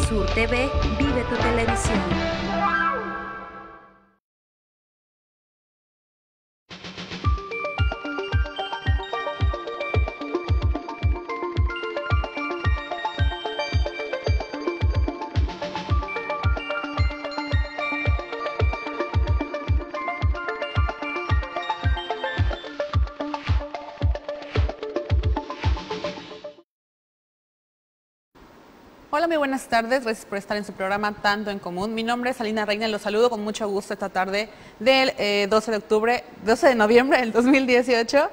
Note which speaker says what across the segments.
Speaker 1: Sur TV vive tu televisión.
Speaker 2: Hola, muy buenas tardes. Gracias por estar en su programa Tanto en Común. Mi nombre es Alina Reina y los saludo con mucho gusto esta tarde del 12 de noviembre del 2018.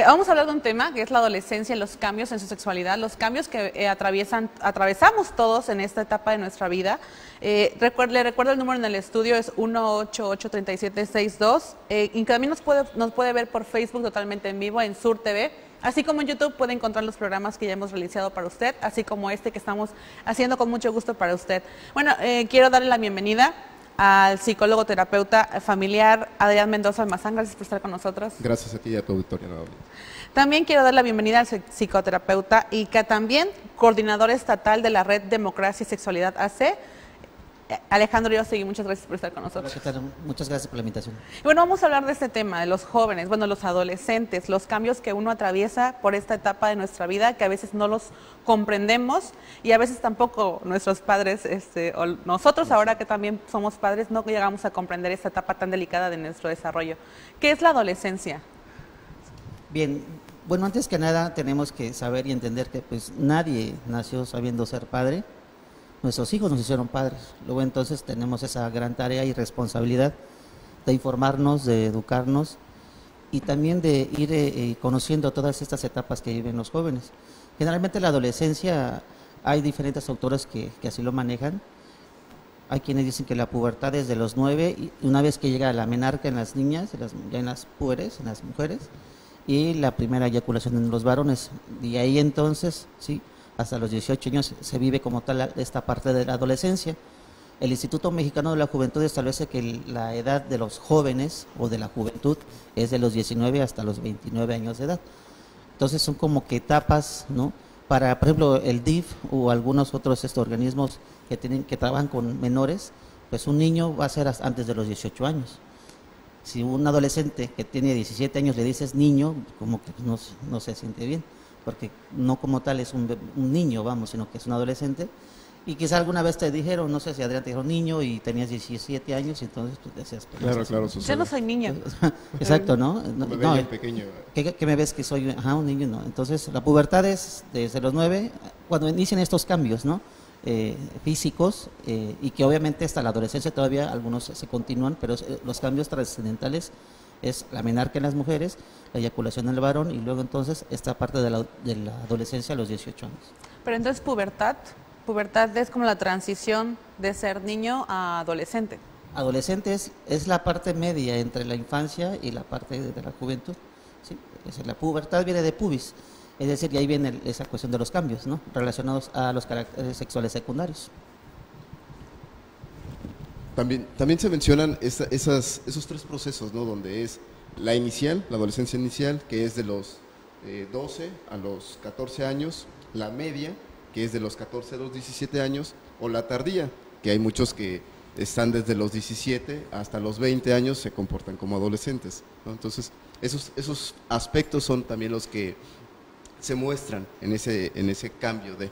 Speaker 2: Vamos a hablar de un tema que es la adolescencia y los cambios en su sexualidad, los cambios que atravesamos todos en esta etapa de nuestra vida. Le recuerdo el número en el estudio, es 188-3762 y también nos puede ver por Facebook totalmente en vivo en Sur TV. Así como en YouTube puede encontrar los programas que ya hemos realizado para usted, así como este que estamos haciendo con mucho gusto para usted. Bueno, quiero darle la bienvenida al psicólogo terapeuta familiar Adrián Mendoza Almazán. Gracias por estar con nosotros.
Speaker 3: Gracias a ti y a tu auditorio nuevamente.
Speaker 2: También quiero dar la bienvenida al psicoterapeuta y que también coordinador estatal de la Red Democracia y Sexualidad AC, Alejandro Yosegui. Muchas gracias por estar con nosotros.
Speaker 4: Hola, ¿qué tal? Muchas gracias por la invitación.
Speaker 2: Y bueno, vamos a hablar de este tema, de los jóvenes, bueno, los adolescentes, los cambios que uno atraviesa por esta etapa de nuestra vida, que a veces no los comprendemos y a veces tampoco nuestros padres, o nosotros ahora que también somos padres, no llegamos a comprender esta etapa tan delicada de nuestro desarrollo. ¿Qué es la adolescencia?
Speaker 4: Bien, bueno, antes que nada tenemos que saber y entender que pues nadie nació sabiendo ser padre. Nuestros hijos nos hicieron padres, luego entonces tenemos esa gran tarea y responsabilidad de informarnos, de educarnos y también de ir conociendo todas estas etapas que viven los jóvenes. Generalmente la adolescencia, hay diferentes autores que así lo manejan. Hay quienes dicen que la pubertad es de los 9, y una vez que llega la menarca en las niñas, ya en las puberes, en las mujeres, y la primera eyaculación en los varones. Y ahí entonces, sí, hasta los 18 años se vive como tal esta parte de la adolescencia. El Instituto Mexicano de la Juventud establece que la edad de los jóvenes o de la juventud es de los 19 hasta los 29 años de edad. Entonces son como que etapas, ¿no? Para, por ejemplo, el DIF o algunos otros organismos que trabajan con menores, pues un niño va a ser antes de los 18 años. Si un adolescente que tiene 17 años le dices niño, como que no se siente bien, porque no como tal es un niño, vamos, sino que es un adolescente. Y quizá alguna vez te dijeron, no sé si Adrián te dijo niño y tenías 17 años y entonces pues decías... Pues,
Speaker 3: claro,
Speaker 4: no sé,
Speaker 3: claro,
Speaker 2: Yo no soy niño.
Speaker 4: Exacto, ¿no?
Speaker 3: Pequeño.
Speaker 4: ¿Qué me ves que soy un niño? No. Entonces la pubertad es desde los 9, cuando inician estos cambios, ¿no? Físicos, y que obviamente hasta la adolescencia todavía algunos se continúan, pero los cambios trascendentales es la menarca en las mujeres, la eyaculación en el varón y luego entonces esta parte de la adolescencia a los 18 años.
Speaker 2: Pero entonces pubertad es como la transición de ser niño a adolescente.
Speaker 4: Adolescente es la parte media entre la infancia y la parte de la juventud. ¿Sí? La pubertad viene de pubis, es decir, y ahí viene esa cuestión de los cambios, ¿no? Relacionados a los caracteres sexuales secundarios.
Speaker 3: También se mencionan esos tres procesos, ¿no? Donde es la inicial, la adolescencia inicial, que es de los 12 a los 14 años, la media, que es de los 14 a los 17 años, o la tardía, que hay muchos que están desde los 17 hasta los 20 años, se comportan como adolescentes, ¿no? Entonces, esos aspectos son también los que se muestran en ese cambio de...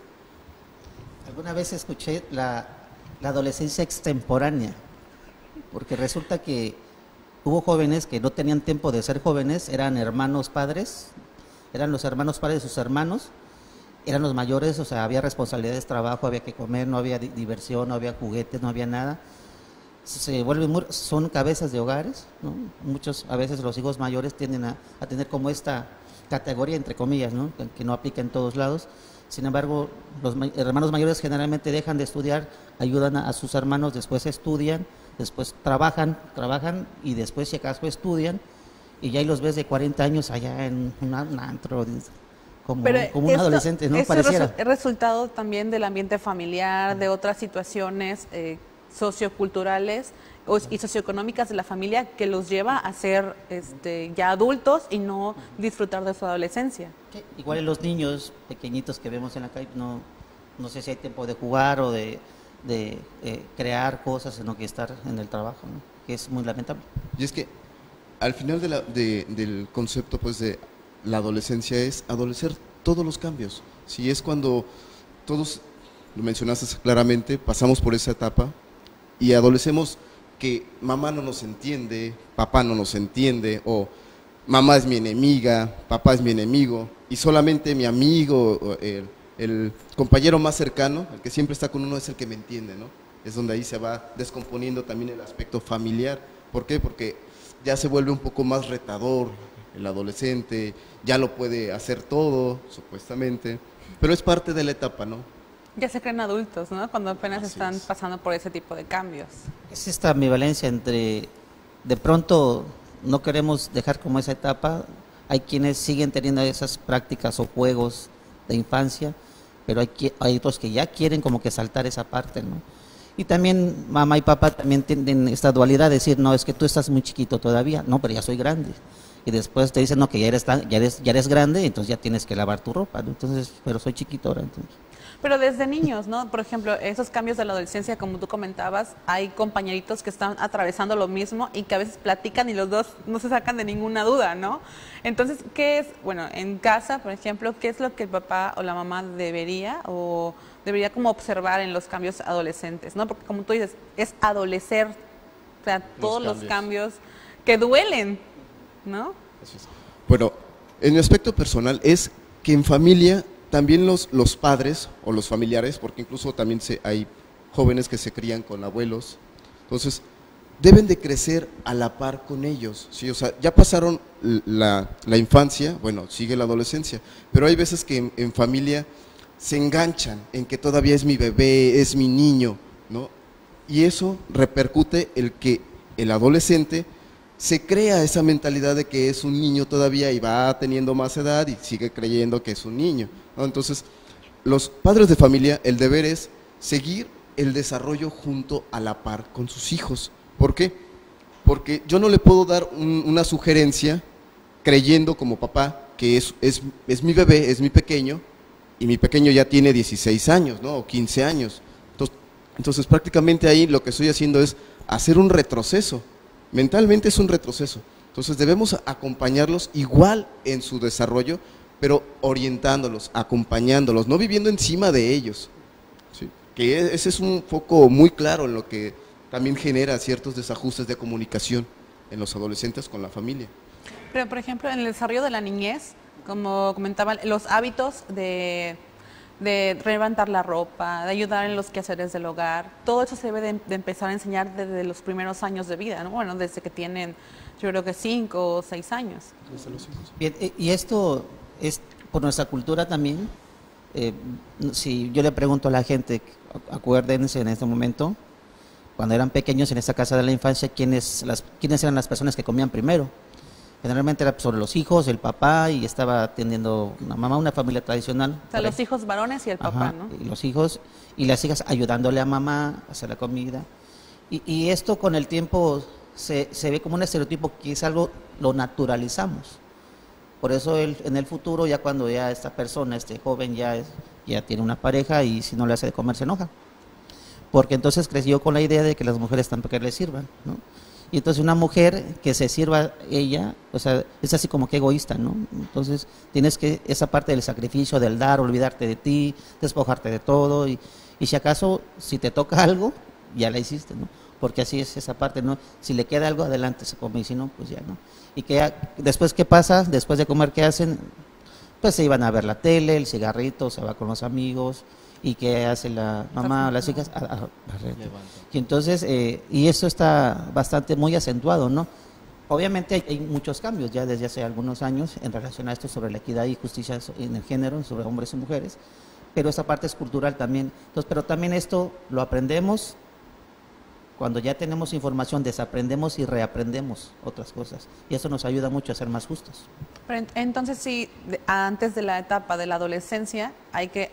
Speaker 4: Alguna vez escuché la adolescencia extemporánea, porque resulta que hubo jóvenes que no tenían tiempo de ser jóvenes, eran hermanos padres, eran los hermanos padres de sus hermanos, eran los mayores, o sea, había responsabilidades, trabajo, había que comer, no había diversión, no había juguetes, no había nada. Son cabezas de hogares, ¿no? Muchos, a veces los hijos mayores tienden a tener como esta categoría, entre comillas, ¿no? Que no aplica en todos lados. Sin embargo, los hermanos mayores generalmente dejan de estudiar, ayudan a sus hermanos, después estudian, después trabajan y después si acaso estudian y ya ahí los ves de 40 años allá en un antro, como un adolescente, ¿no? Pareciera.
Speaker 2: Es resultado también del ambiente familiar, de otras situaciones socioculturales y socioeconómicas de la familia que los lleva a ser ya adultos y no disfrutar de su adolescencia.
Speaker 4: Sí, igual en los niños pequeñitos que vemos en la calle, no sé si hay tiempo de jugar o de crear cosas, sino que estar en el trabajo, ¿no? Que es muy lamentable.
Speaker 3: Y es que al final del concepto pues de la adolescencia es adolecer todos los cambios. Si es cuando todos, lo mencionaste claramente, pasamos por esa etapa y adolecemos que mamá no nos entiende, papá no nos entiende, o mamá es mi enemiga, papá es mi enemigo, y solamente mi amigo, o el compañero más cercano, el que siempre está con uno, es el que me entiende, ¿no? Es donde ahí se va descomponiendo también el aspecto familiar. ¿Por qué? Porque ya se vuelve un poco más retador el adolescente, ya lo puede hacer todo, supuestamente, pero es parte de la etapa, ¿no?
Speaker 2: Ya se creen adultos, ¿no? Cuando apenas
Speaker 3: Así
Speaker 2: están
Speaker 3: es.
Speaker 2: pasando por ese tipo de cambios.
Speaker 4: Es esta ambivalencia entre, de pronto no queremos dejar como esa etapa, hay quienes siguen teniendo esas prácticas o juegos de infancia, pero hay otros que ya quieren como que saltar esa parte, ¿no? Y también mamá y papá también tienen esta dualidad de decir, no, es que tú estás muy chiquito todavía, no, pero ya soy grande. Y después te dicen, no, que ya eres grande, entonces ya tienes que lavar tu ropa, ¿no? Entonces, pero soy chiquito ahora, entonces.
Speaker 2: Pero desde niños, ¿no? Por ejemplo, esos cambios de la adolescencia, como tú comentabas, hay compañeritos que están atravesando lo mismo y que a veces platican y los dos no se sacan de ninguna duda, ¿no? Entonces, ¿qué es, bueno, en casa, por ejemplo, qué es lo que el papá o la mamá debería como observar en los cambios adolescentes, ¿no? Porque como tú dices, es adolecer, o sea, todos los cambios que duelen, ¿no?
Speaker 3: Así es. Bueno, en mi aspecto personal es que en familia también los padres o los familiares, porque incluso también hay jóvenes que se crían con abuelos, entonces deben de crecer a la par con ellos, ¿sí? O sea, ya pasaron la infancia, bueno, sigue la adolescencia, pero hay veces que en familia se enganchan en que todavía es mi bebé, es mi niño, ¿no? Y eso repercute el que el adolescente se crea esa mentalidad de que es un niño todavía y va teniendo más edad y sigue creyendo que es un niño, ¿no? Entonces, los padres de familia, el deber es seguir el desarrollo junto a la par con sus hijos. ¿Por qué? Porque yo no le puedo dar una sugerencia creyendo como papá que es mi bebé, es mi pequeño, y mi pequeño ya tiene 16 años, ¿no? O 15 años. Entonces, prácticamente ahí lo que estoy haciendo es hacer un retroceso. Mentalmente es un retroceso. Entonces debemos acompañarlos igual en su desarrollo, pero orientándolos, acompañándolos, no viviendo encima de ellos. ¿Sí? Que ese es un foco muy claro en lo que también genera ciertos desajustes de comunicación en los adolescentes con la familia.
Speaker 2: Pero, por ejemplo, en el desarrollo de la niñez, como comentaban, los hábitos de levantar la ropa, de ayudar en los quehaceres del hogar, todo eso se debe de empezar a enseñar desde los primeros años de vida, ¿no? Bueno, desde que tienen, yo creo que 5 o 6 años.
Speaker 4: Bien, y esto es por nuestra cultura también. Si yo le pregunto a la gente, acuérdense en este momento, cuando eran pequeños en esta casa de la infancia, ¿quiénes eran las personas que comían primero? Generalmente era sobre los hijos, el papá, y estaba atendiendo una mamá, una familia tradicional.
Speaker 2: O sea, los hijos varones y el papá,
Speaker 4: Ajá,
Speaker 2: ¿no?
Speaker 4: y los hijos y las hijas ayudándole a mamá a hacer la comida. Y esto con el tiempo se ve como un estereotipo que es algo, lo naturalizamos. Por eso en el futuro, ya cuando ya esta persona, este joven ya tiene una pareja y si no le hace de comer se enoja. Porque entonces creció con la idea de que las mujeres tampoco le sirvan, ¿no? Y entonces una mujer que se sirva ella, o sea, es así como que egoísta, ¿no? Entonces tienes que, esa parte del sacrificio, del dar, olvidarte de ti, despojarte de todo, y si acaso, si te toca algo, ya la hiciste, ¿no? Porque así es esa parte, ¿no? Si le queda algo, adelante se come, y si no, pues ya, ¿no? Y que después, ¿qué pasa? Después de comer, ¿qué hacen? Pues se iban a ver la tele, el cigarrito, se va con los amigos. ¿Y qué hace la mamá o las hijas? Y entonces, y eso está muy acentuado, ¿no? Obviamente hay muchos cambios ya desde hace algunos años en relación a esto sobre la equidad y justicia en el género, sobre hombres y mujeres, pero esa parte es cultural también. Entonces, pero también esto lo aprendemos cuando ya tenemos información, desaprendemos y reaprendemos otras cosas. Y eso nos ayuda mucho a ser más justos.
Speaker 2: Pero entonces sí, antes de la etapa de la adolescencia, hay que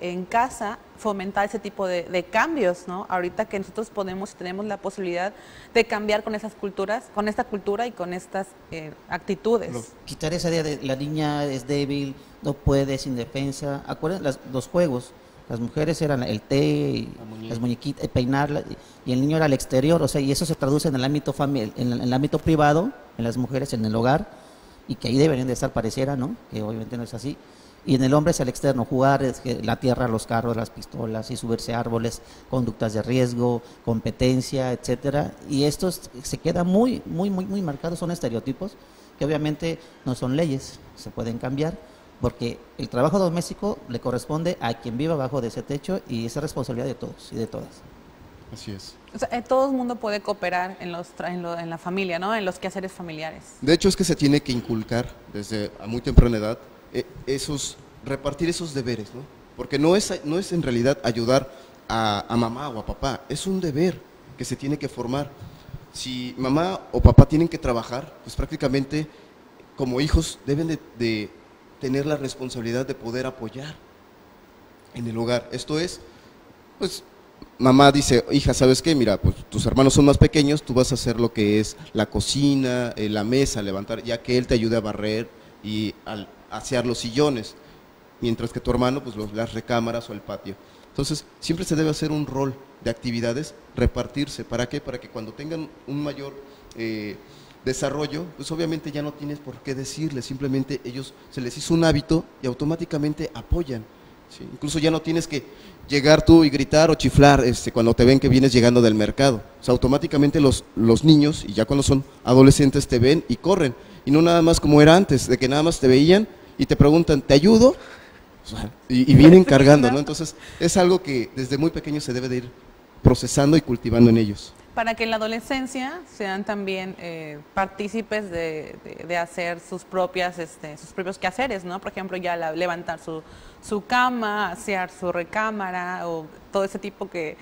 Speaker 2: en casa fomentar ese tipo de cambios, ¿no? Ahorita que nosotros tenemos la posibilidad de cambiar con esas culturas, con esta cultura y con estas actitudes.
Speaker 4: Quitar esa idea de la niña es débil, no puede, es indefensa. Acuérdense los juegos. Las mujeres eran el té, y las muñequitas, peinarla, y el niño era al exterior, o sea, y eso se traduce en el ámbito en el ámbito privado, en las mujeres en el hogar, y que ahí deberían de estar, pareciera, ¿no? Que obviamente no es así. Y en el hombre es el externo, jugar, la tierra, los carros, las pistolas, y subirse a árboles, conductas de riesgo, competencia, etcétera. Y esto se queda muy marcado, son estereotipos que obviamente no son leyes, se pueden cambiar, porque el trabajo doméstico le corresponde a quien viva bajo de ese techo y es responsabilidad de todos y de todas.
Speaker 3: Así es.
Speaker 2: O sea, todo el mundo puede cooperar en la familia, ¿no? En los quehaceres familiares.
Speaker 3: De hecho, es que se tiene que inculcar desde a muy temprana edad repartir esos deberes, ¿no? Porque no es en realidad ayudar a mamá o a papá, es un deber que se tiene que formar. Si mamá o papá tienen que trabajar, pues prácticamente como hijos deben de tener la responsabilidad de poder apoyar en el hogar. Esto es, pues, mamá dice, hija, ¿sabes qué? Mira, pues tus hermanos son más pequeños, tú vas a hacer lo que es la cocina, la mesa, levantar, ya que él te ayude a barrer y asear los sillones, mientras que tu hermano, pues las recámaras o el patio. Entonces, siempre se debe hacer un rol de actividades, repartirse. ¿Para qué? Para que cuando tengan un mayor desarrollo, pues obviamente ya no tienes por qué decirles, simplemente ellos se les hizo un hábito y automáticamente apoyan, ¿sí? Incluso ya no tienes que llegar tú y gritar o chiflar cuando te ven que vienes llegando del mercado. O sea, automáticamente los niños, y ya cuando son adolescentes, te ven y corren. Y no nada más como era antes, de que nada más te veían y te preguntan, ¿te ayudo? Y vienen cargando, ¿no? Entonces, es algo que desde muy pequeño se debe de ir procesando y cultivando en ellos.
Speaker 2: Para que en la adolescencia sean también partícipes de hacer sus propios quehaceres, ¿no? Por ejemplo, ya levantar su cama, asear su recámara o todo ese tipo que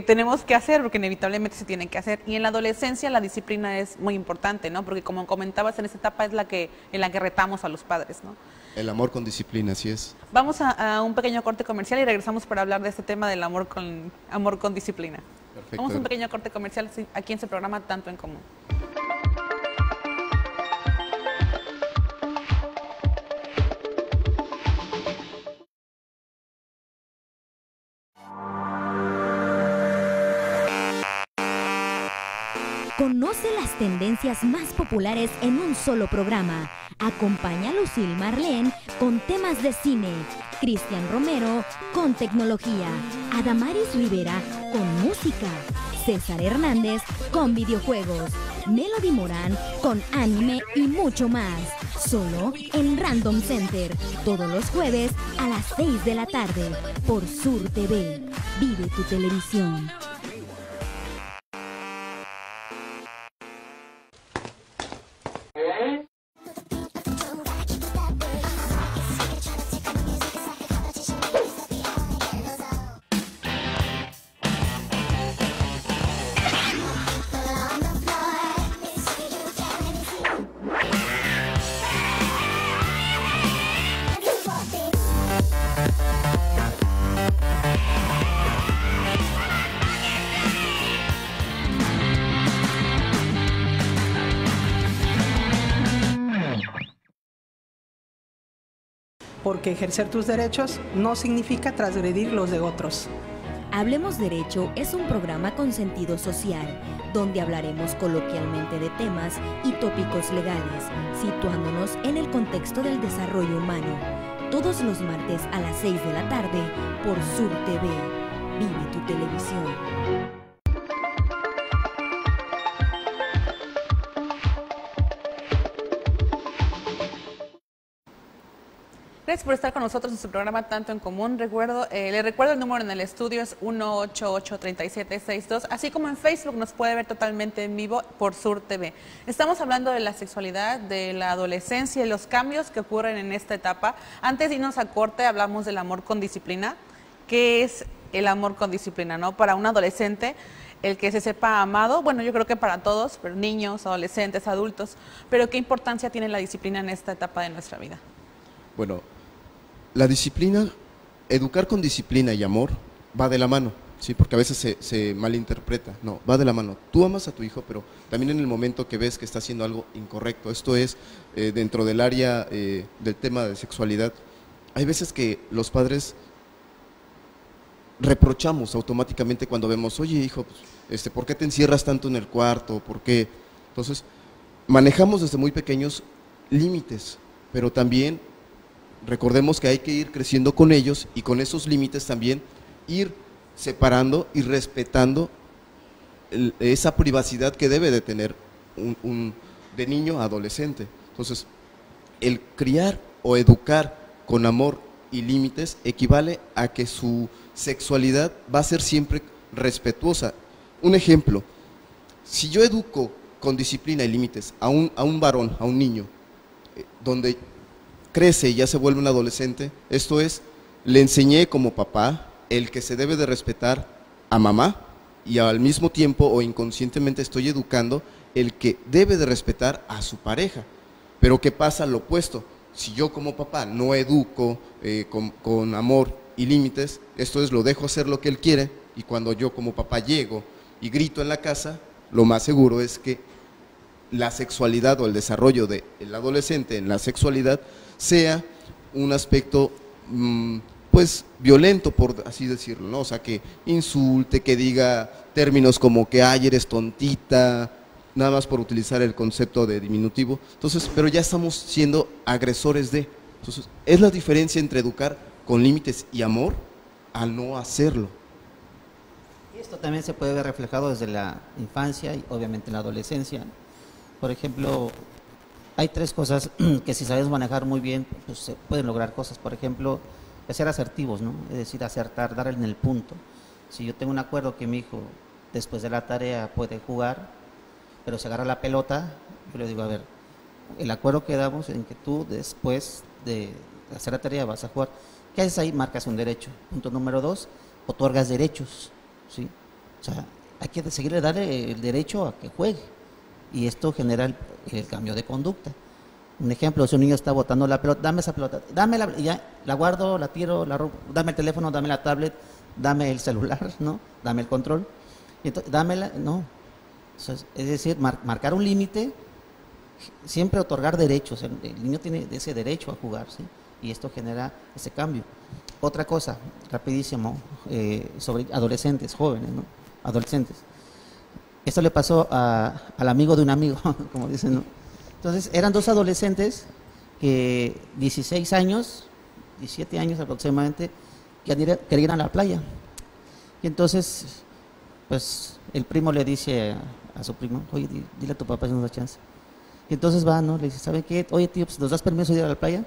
Speaker 2: tenemos que hacer, porque inevitablemente se tiene que hacer. Y en la adolescencia la disciplina es muy importante, ¿no? Porque como comentabas, en esta etapa es en la que retamos a los padres, ¿no?
Speaker 3: El amor con disciplina, así es.
Speaker 2: Vamos a un pequeño corte comercial y regresamos para hablar de este tema del amor con disciplina.
Speaker 3: Perfecto.
Speaker 2: Vamos a un pequeño corte comercial aquí en su programa Tanto en Común.
Speaker 1: Conoce las tendencias más populares en un solo programa. Acompaña a Lucille Marlene con temas de cine, Cristian Romero con tecnología, Adamaris Rivera con música, César Hernández con videojuegos, Melody Morán con anime y mucho más. Solo en Random Center, todos los jueves a las 6 de la tarde por Sur TV. Vive tu televisión.
Speaker 5: Porque ejercer tus derechos no significa transgredir los de otros.
Speaker 1: Hablemos Derecho es un programa con sentido social, donde hablaremos coloquialmente de temas y tópicos legales, situándonos en el contexto del desarrollo humano. Todos los martes a las 6 de la tarde por Sur TV. Vive tu televisión.
Speaker 2: Gracias por estar con nosotros en su programa Tanto en Común. Le recuerdo el número en el estudio es 188-3762, así como en Facebook nos puede ver totalmente en vivo por Sur TV. Estamos hablando de la sexualidad, de la adolescencia y los cambios que ocurren en esta etapa. Antes de irnos a corte hablamos del amor con disciplina. ¿Qué es el amor con disciplina, no? Para un adolescente, el que se sepa amado, bueno, yo creo que para todos, pero niños, adolescentes, adultos, pero ¿qué importancia tiene la disciplina en esta etapa de nuestra vida?
Speaker 3: Bueno, la disciplina, educar con disciplina y amor va de la mano, ¿sí? Porque a veces se malinterpreta. No, va de la mano. Tú amas a tu hijo, pero también en el momento que ves que está haciendo algo incorrecto. Esto es, dentro del área del tema de sexualidad, hay veces que los padres reprochamos automáticamente cuando vemos, oye hijo, pues, ¿por qué te encierras tanto en el cuarto? ¿Por qué? Entonces, manejamos desde muy pequeños límites, pero también recordemos que hay que ir creciendo con ellos y con esos límites también ir separando y respetando esa privacidad que debe de tener de niño a adolescente. Entonces, el criar o educar con amor y límites equivale a que su sexualidad va a ser siempre respetuosa. Un ejemplo, si yo educo con disciplina y límites a un varón, a un niño, donde crece y ya se vuelve un adolescente, esto es, le enseñé como papá el que se debe de respetar a mamá y al mismo tiempo o inconscientemente estoy educando el que debe de respetar a su pareja. Pero ¿qué pasa? Lo opuesto. Si yo como papá no educo con amor y límites, esto es, lo dejo hacer lo que él quiere, y cuando yo como papá llego y grito en la casa, lo más seguro es que la sexualidad o el desarrollo del adolescente en la sexualidad sea un aspecto pues violento, por así decirlo, ¿no? O sea, que insulte, que diga términos como que ay, eres tontita, nada más por utilizar el concepto de diminutivo. Entonces, pero ya estamos siendo agresores de. Entonces, es la diferencia entre educar con límites y amor a no hacerlo.
Speaker 4: Y esto también se puede ver reflejado desde la infancia y obviamente en la adolescencia. Por ejemplo, hay tres cosas que si sabes manejar muy bien, pues se pueden lograr cosas. Por ejemplo, ser asertivos, ¿no? Es decir, acertar, dar en el punto. Si yo tengo un acuerdo que mi hijo después de la tarea puede jugar, pero se agarra la pelota, yo le digo, a ver, el acuerdo que damos en que tú después de hacer la tarea vas a jugar. ¿Qué haces ahí? Marcas un derecho. Punto número 2, otorgas derechos, ¿sí? O sea, hay que seguirle darle el derecho a que juegue, y esto genera el cambio de conducta. Un ejemplo, si un niño está botando la pelota, dame esa pelota, dámela, ya la guardo, la tiro, la rompo, dame el teléfono, dame la tablet, dame el celular, ¿no? Dame el control, y entonces, dámela, no. Es decir, marcar un límite, siempre otorgar derechos. El niño tiene ese derecho a jugar, ¿sí? Y esto genera ese cambio. Otra cosa, rapidísimo, sobre adolescentes, jóvenes, ¿no? Adolescentes. Esto le pasó al amigo de un amigo, como dicen, ¿no? Entonces, eran dos adolescentes que 16 años, 17 años aproximadamente, que querían ir a la playa. Y entonces, pues, el primo le dice a su primo, oye, dile a tu papá si nos da chance. Y entonces va, ¿no? Le dice, ¿sabe qué? Oye, tío, pues, ¿nos das permiso de ir a la playa?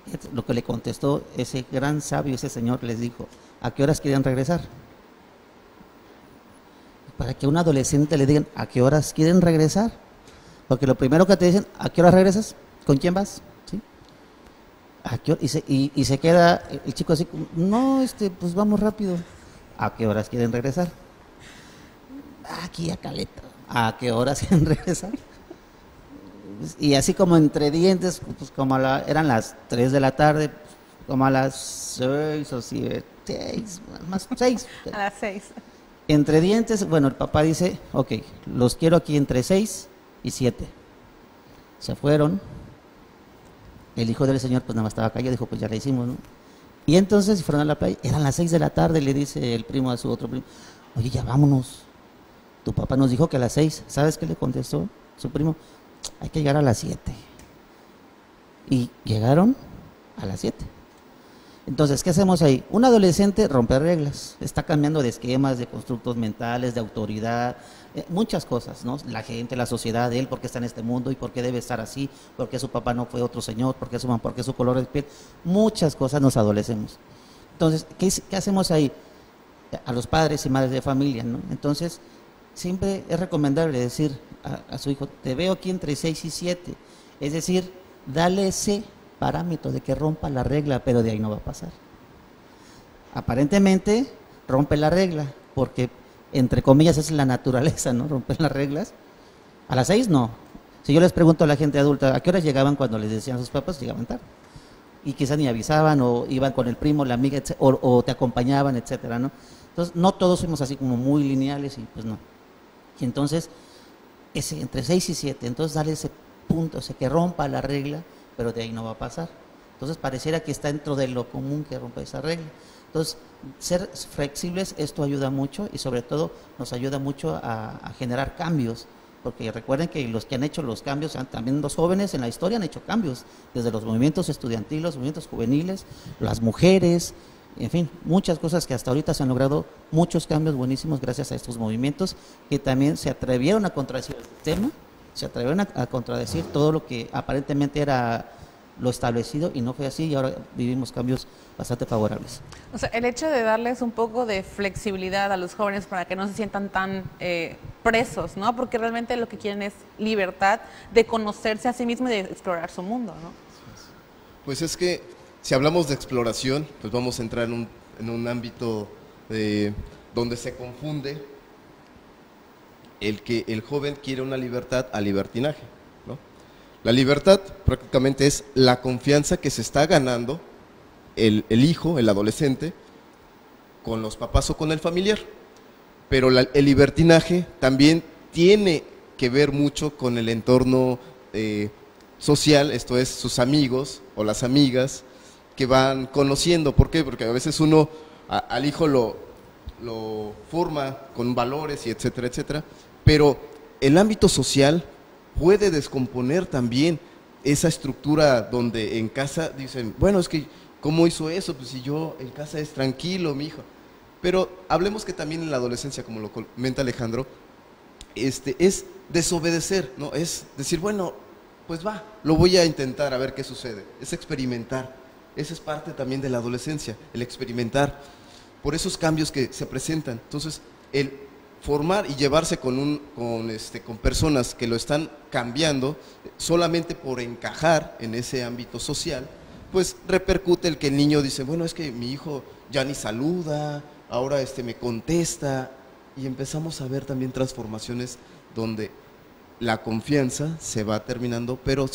Speaker 4: Y lo que le contestó ese gran sabio, ese señor, les dijo, ¿a qué horas quieren regresar? Para que a un adolescente le digan, ¿a qué horas quieren regresar? Porque lo primero que te dicen, ¿a qué horas regresas? ¿Con quién vas? ¿Sí? ¿A qué hora? Y se queda el chico así, no, pues vamos rápido. ¿A qué horas quieren regresar? Aquí a Caleta. ¿A qué horas quieren regresar? Y así como entre dientes, pues como eran las 3 de la tarde, como a las 6 o 7, 6, más 6.
Speaker 2: A las 6.
Speaker 4: Entre dientes, bueno, el papá dice, ok, los quiero aquí entre 6 y 7. Se fueron. El hijo del señor pues nada más estaba callado, dijo, pues ya la hicimos, ¿no? Y entonces fueron a la playa, eran las 6 de la tarde, le dice el primo a su otro primo, oye, ya vámonos. Tu papá nos dijo que a las 6, ¿sabes qué le contestó su primo? Hay que llegar a las 7. Y llegaron a las 7. Entonces, ¿qué hacemos ahí? Un adolescente rompe reglas, está cambiando de esquemas, de constructos mentales, de autoridad, muchas cosas, ¿no? La gente, la sociedad, él, por qué está en este mundo y por qué debe estar así, por qué su papá no fue otro señor, por qué su color de piel, muchas cosas nos adolecemos. Entonces, ¿qué hacemos ahí? A los padres y madres de familia, ¿no? Entonces, siempre es recomendable decir a su hijo, te veo aquí entre 6 y 7, es decir, dale ese parámetro de que rompa la regla, pero de ahí no va a pasar. Aparentemente rompe la regla, porque entre comillas es la naturaleza, ¿no? Romper las reglas. A las 6 no. Si yo les pregunto a la gente adulta, ¿a qué horas llegaban cuando les decían a sus papás? Llegaban tarde. Y quizás ni avisaban, o iban con el primo, la amiga, o te acompañaban, etcétera, ¿no? Entonces, no todos fuimos así como muy lineales, y pues no. Y entonces, entre 6 y 7, entonces dale ese punto, ese que rompa la regla, pero de ahí no va a pasar. Entonces pareciera que está dentro de lo común que rompa esa regla. Entonces, ser flexibles, esto ayuda mucho y sobre todo nos ayuda mucho a generar cambios, porque recuerden que los que han hecho los cambios, también los jóvenes en la historia han hecho cambios, desde los movimientos estudiantiles, los movimientos juveniles, las mujeres, en fin, muchas cosas que hasta ahorita se han logrado, muchos cambios buenísimos gracias a estos movimientos que también se atrevieron a contradecir el sistema, se atrevieron a contradecir todo lo que aparentemente era lo establecido y no fue así y ahora vivimos cambios bastante favorables.
Speaker 2: O sea, el hecho de darles un poco de flexibilidad a los jóvenes para que no se sientan tan presos, ¿no? Porque realmente lo que quieren es libertad de conocerse a sí mismo y de explorar su mundo, ¿no?
Speaker 3: Pues es que si hablamos de exploración, pues vamos a entrar en un ámbito donde se confunde el que el joven quiere una libertad a libertinaje, ¿no? La libertad prácticamente es la confianza que se está ganando el hijo, el adolescente, con los papás o con el familiar. Pero el libertinaje también tiene que ver mucho con el entorno social, esto es, sus amigos o las amigas que van conociendo. ¿Por qué? Porque a veces uno al hijo lo forma con valores y etcétera, etcétera, pero el ámbito social puede descomponer también esa estructura donde en casa dicen, bueno, es que ¿cómo hizo eso? Pues si yo en casa es tranquilo, mi hijo. Pero hablemos que también en la adolescencia, como lo comenta Alejandro, es desobedecer, ¿no? Es decir, bueno, pues va, lo voy a intentar a ver qué sucede. Es experimentar. Esa es parte también de la adolescencia, el experimentar por esos cambios que se presentan. Entonces, el formar y llevarse con personas que lo están cambiando solamente por encajar en ese ámbito social, pues repercute el que el niño dice, bueno, es que mi hijo ya ni saluda, ahora me contesta, y empezamos a ver también transformaciones donde la confianza se va terminando, pero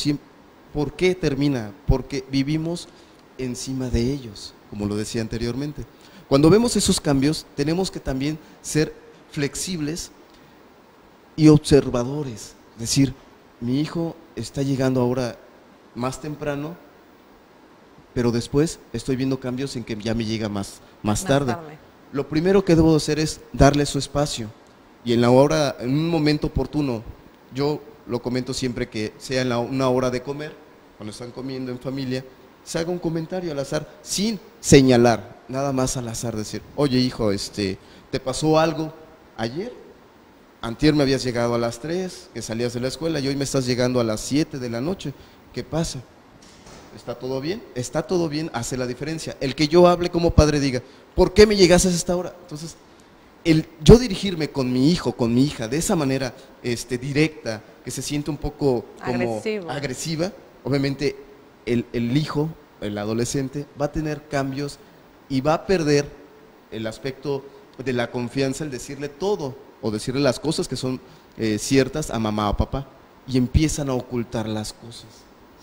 Speaker 3: ¿por qué termina? Porque vivimos encima de ellos, como lo decía anteriormente. Cuando vemos esos cambios, tenemos que también ser flexibles y observadores, es decir, mi hijo está llegando ahora más temprano, pero después estoy viendo cambios en que ya me llega más tarde. Lo primero que debo hacer es darle su espacio y en un momento oportuno, yo lo comento siempre que sea en una hora de comer, cuando están comiendo en familia, se haga un comentario al azar, sin señalar, nada más al azar, decir, oye hijo, ¿te pasó algo ayer? Antier me habías llegado a las 3, que salías de la escuela, y hoy me estás llegando a las 7 de la noche, ¿qué pasa? ¿Está todo bien? Está todo bien, hace la diferencia. El que yo hable como padre diga, ¿por qué me llegaste a esta hora? Entonces, el yo dirigirme con mi hijo, con mi hija, de esa manera directa, que se siente un poco como agresiva, obviamente el hijo, el adolescente, va a tener cambios y va a perder el aspecto de la confianza, el decirle todo, o decirle las cosas que son ciertas a mamá o papá, y empiezan a ocultar las cosas.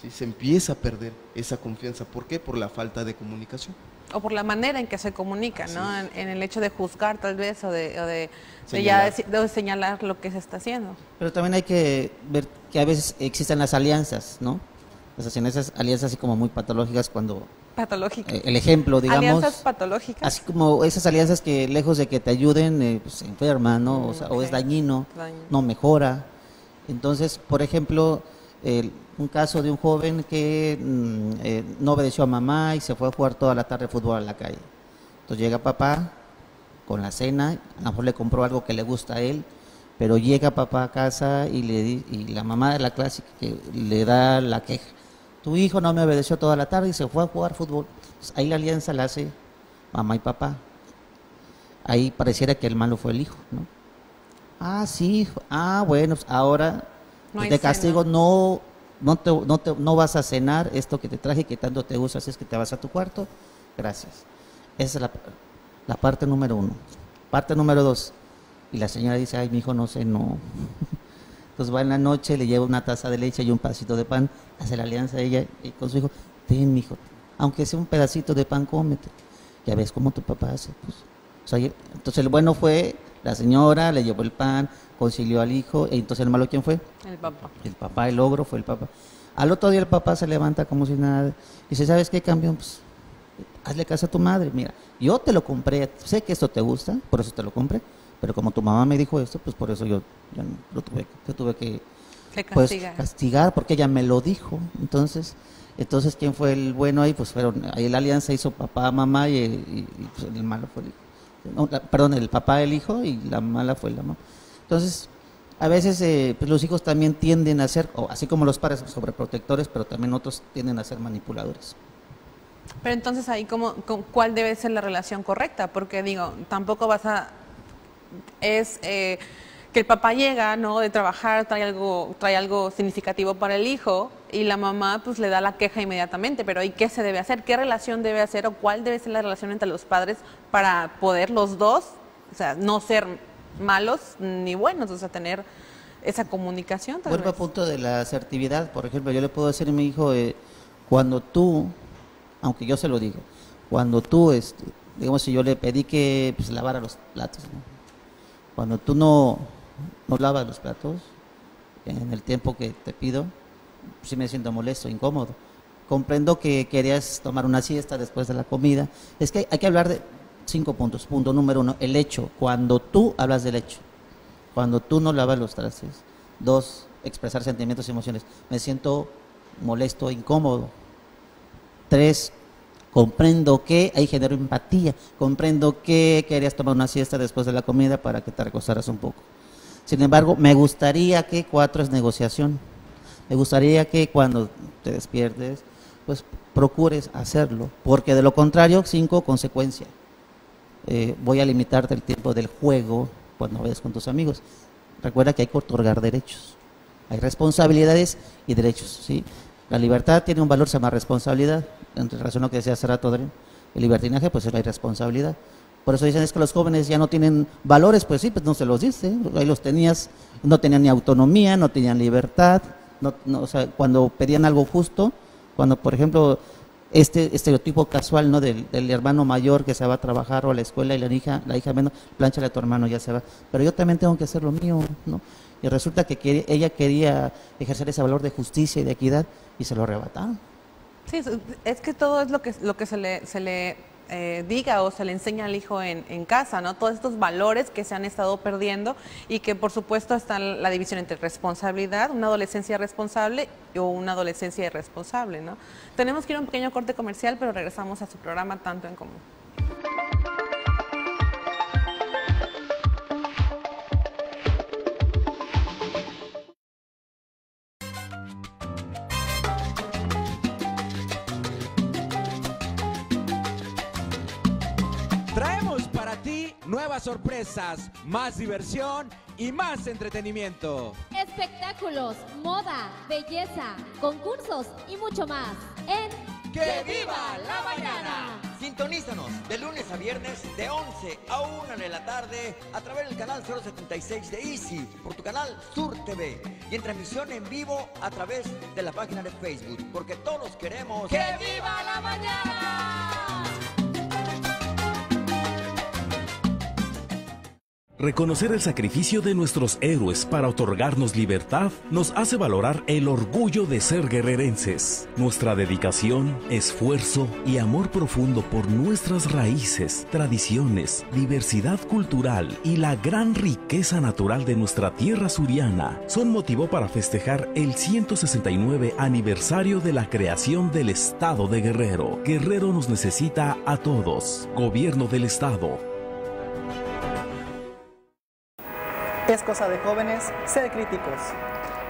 Speaker 3: ¿Sí? Se empieza a perder esa confianza. ¿Por qué? Por la falta de comunicación.
Speaker 2: O por la manera en que se comunica, ¿no? En el hecho de juzgar tal vez o de señalar lo que se está haciendo.
Speaker 4: Pero también hay que ver que a veces existen las alianzas, ¿no? Esas alianzas así como muy patológicas cuando...
Speaker 2: Patológicas.
Speaker 4: El ejemplo, digamos...
Speaker 2: Alianzas patológicas.
Speaker 4: Así como esas alianzas que lejos de que te ayuden, pues se enferman, ¿no? O es dañino, no mejora. Entonces, por ejemplo... un caso de un joven que no obedeció a mamá y se fue a jugar toda la tarde fútbol a la calle. Entonces llega papá con la cena, a lo mejor le compró algo que le gusta a él, pero llega papá a casa y la mamá de la clase que le da la queja. Tu hijo no me obedeció toda la tarde y se fue a jugar fútbol. Entonces, ahí la alianza la hace mamá y papá. Ahí pareciera que el malo fue el hijo, ¿no? Ah, sí, bueno, pues ahora... No de castigo no vas a cenar esto que te traje que tanto te gusta, así es que te vas a tu cuarto, gracias. Esa es la parte número 1. Parte número 2, y la señora dice, ay, mi hijo no cenó. Entonces va en la noche, le lleva una taza de leche y un pedacito de pan, hace la alianza ella y con su hijo, ten, mi hijo, aunque sea un pedacito de pan, cómete. Ya ves cómo tu papá hace, pues. O sea, entonces el bueno fue la señora, le llevó el pan, concilió al hijo, y entonces el malo, ¿quién fue?
Speaker 2: El papá.
Speaker 4: El papá, el ogro fue el papá. Al otro día el papá se levanta como si nada, y dice, ¿sabes qué, campeón? Pues hazle caso a tu madre, mira, yo te lo compré, sé que esto te gusta, por eso te lo compré, pero como tu mamá me dijo esto, pues por eso yo tuve que pues, castigar, porque ella me lo dijo. Entonces, ¿quién fue el bueno ahí? Pues fueron, ahí la alianza hizo papá, mamá y pues el malo fue el hijo. No, perdón, el papá, el hijo, y la mala fue la mamá. Entonces, a veces pues los hijos también tienden a ser, así como los padres, sobreprotectores, pero también otros tienden a ser manipuladores.
Speaker 2: Pero entonces ahí, ¿cuál debe ser la relación correcta? Porque digo, tampoco que el papá llega, ¿no?, de trabajar, trae algo significativo para el hijo y la mamá pues le da la queja inmediatamente, pero ¿y qué se debe hacer? ¿Qué relación debe hacer o cuál debe ser la relación entre los padres para poder los dos, o sea, no ser malos ni buenos, o sea, tener esa comunicación?
Speaker 4: Vuelvo a punto de la asertividad. Por ejemplo, yo le puedo decir a mi hijo, cuando tú, aunque yo se lo digo, cuando tú, digamos, si yo le pedí que pues, lavara los platos, ¿no? Cuando tú no lavas los platos en el tiempo que te pido, sí me siento molesto, incómodo. Comprendo que querías tomar una siesta después de la comida. Es que hay que hablar de 5 puntos. Punto número 1, el hecho. Cuando tú hablas del hecho, cuando tú no lavas los trastes. 2, expresar sentimientos y emociones. Me siento molesto, incómodo. 3, comprendo que ahí genero empatía, comprendo que querías tomar una siesta después de la comida para que te recostaras un poco. Sin embargo, me gustaría que 4 es negociación. Me gustaría que cuando te despiertes, pues procures hacerlo, porque de lo contrario, 5, consecuencia. Voy a limitarte el tiempo del juego cuando vayas con tus amigos. Recuerda que hay que otorgar derechos. Hay responsabilidades y derechos, ¿sí? La libertad tiene un valor, se llama responsabilidad. En relación a lo que decía hace rato, Adrián, el libertinaje, pues es la irresponsabilidad. Por eso dicen, es que los jóvenes ya no tienen valores, pues sí, pues no se los dice. Ahí los tenías, no tenían ni autonomía, no tenían libertad. O sea, cuando pedían algo justo, cuando, por ejemplo, este estereotipo casual, ¿no?, del hermano mayor que se va a trabajar o a la escuela y la hija menos, plánchale a tu hermano, ya se va. Pero yo también tengo que hacer lo mío, ¿no? Y resulta que ella quería ejercer ese valor de justicia y de equidad y se lo arrebataron.
Speaker 2: Sí, es que todo es lo que se le diga o se le enseña al hijo en casa, ¿no? Todos estos valores que se han estado perdiendo y que por supuesto está la división entre responsabilidad, una adolescencia responsable o una adolescencia irresponsable, ¿no? Tenemos que ir a un pequeño corte comercial, pero regresamos a su programa Tanto en Común.
Speaker 6: Traemos para ti nuevas sorpresas, más diversión y más entretenimiento.
Speaker 7: Espectáculos, moda, belleza, concursos y mucho más en
Speaker 6: ¡Que viva la mañana!
Speaker 8: Sintonízanos de lunes a viernes de 11 a 1 de la tarde a través del canal 076 de Easy, por tu canal Sur TV y en transmisión en vivo a través de la página de Facebook, porque todos queremos
Speaker 6: ¡Que viva la mañana!
Speaker 9: Reconocer el sacrificio de nuestros héroes para otorgarnos libertad nos hace valorar el orgullo de ser guerrerenses. Nuestra dedicación, esfuerzo y amor profundo por nuestras raíces, tradiciones, diversidad cultural y la gran riqueza natural de nuestra tierra suriana son motivo para festejar el 169 aniversario de la creación del Estado de Guerrero. Guerrero nos necesita a todos. Gobierno del Estado.
Speaker 10: Es cosa de jóvenes ser críticos.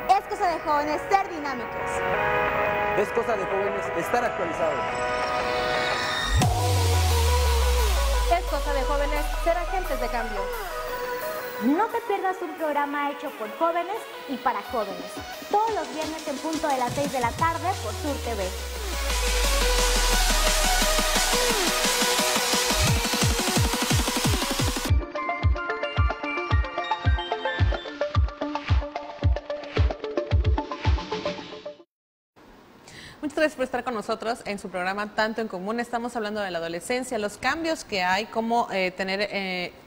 Speaker 11: Es cosa de jóvenes ser dinámicos.
Speaker 10: Es cosa de jóvenes estar actualizados.
Speaker 11: Es cosa de jóvenes ser agentes de cambio.
Speaker 12: No te pierdas un programa hecho por jóvenes y para jóvenes. Todos los viernes en punto de las 6 de la tarde por Sur TV.
Speaker 2: Muchas gracias por estar con nosotros en su programa Tanto en Común. Estamos hablando de la adolescencia, los cambios que hay, cómo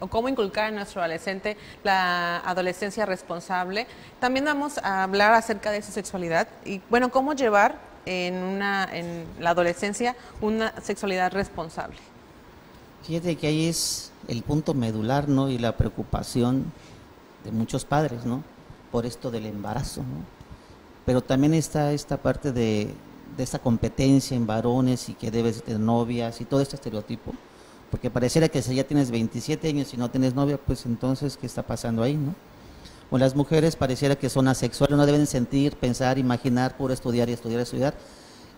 Speaker 2: o cómo inculcar en nuestro adolescente la adolescencia responsable. También vamos a hablar acerca de su sexualidad y, bueno, cómo llevar en la adolescencia una sexualidad responsable?
Speaker 4: Fíjate que ahí es el punto medular, ¿no? Y la preocupación de muchos padres, ¿no? Por esto del embarazo, ¿no? Pero también está esta parte de esta competencia en varones y que debes tener novias y todo este estereotipo, porque pareciera que si ya tienes 27 años y no tienes novia, pues entonces, ¿qué está pasando ahí, no? O las mujeres pareciera que son asexuales, no deben sentir, pensar, imaginar, puro estudiar y estudiar y estudiar.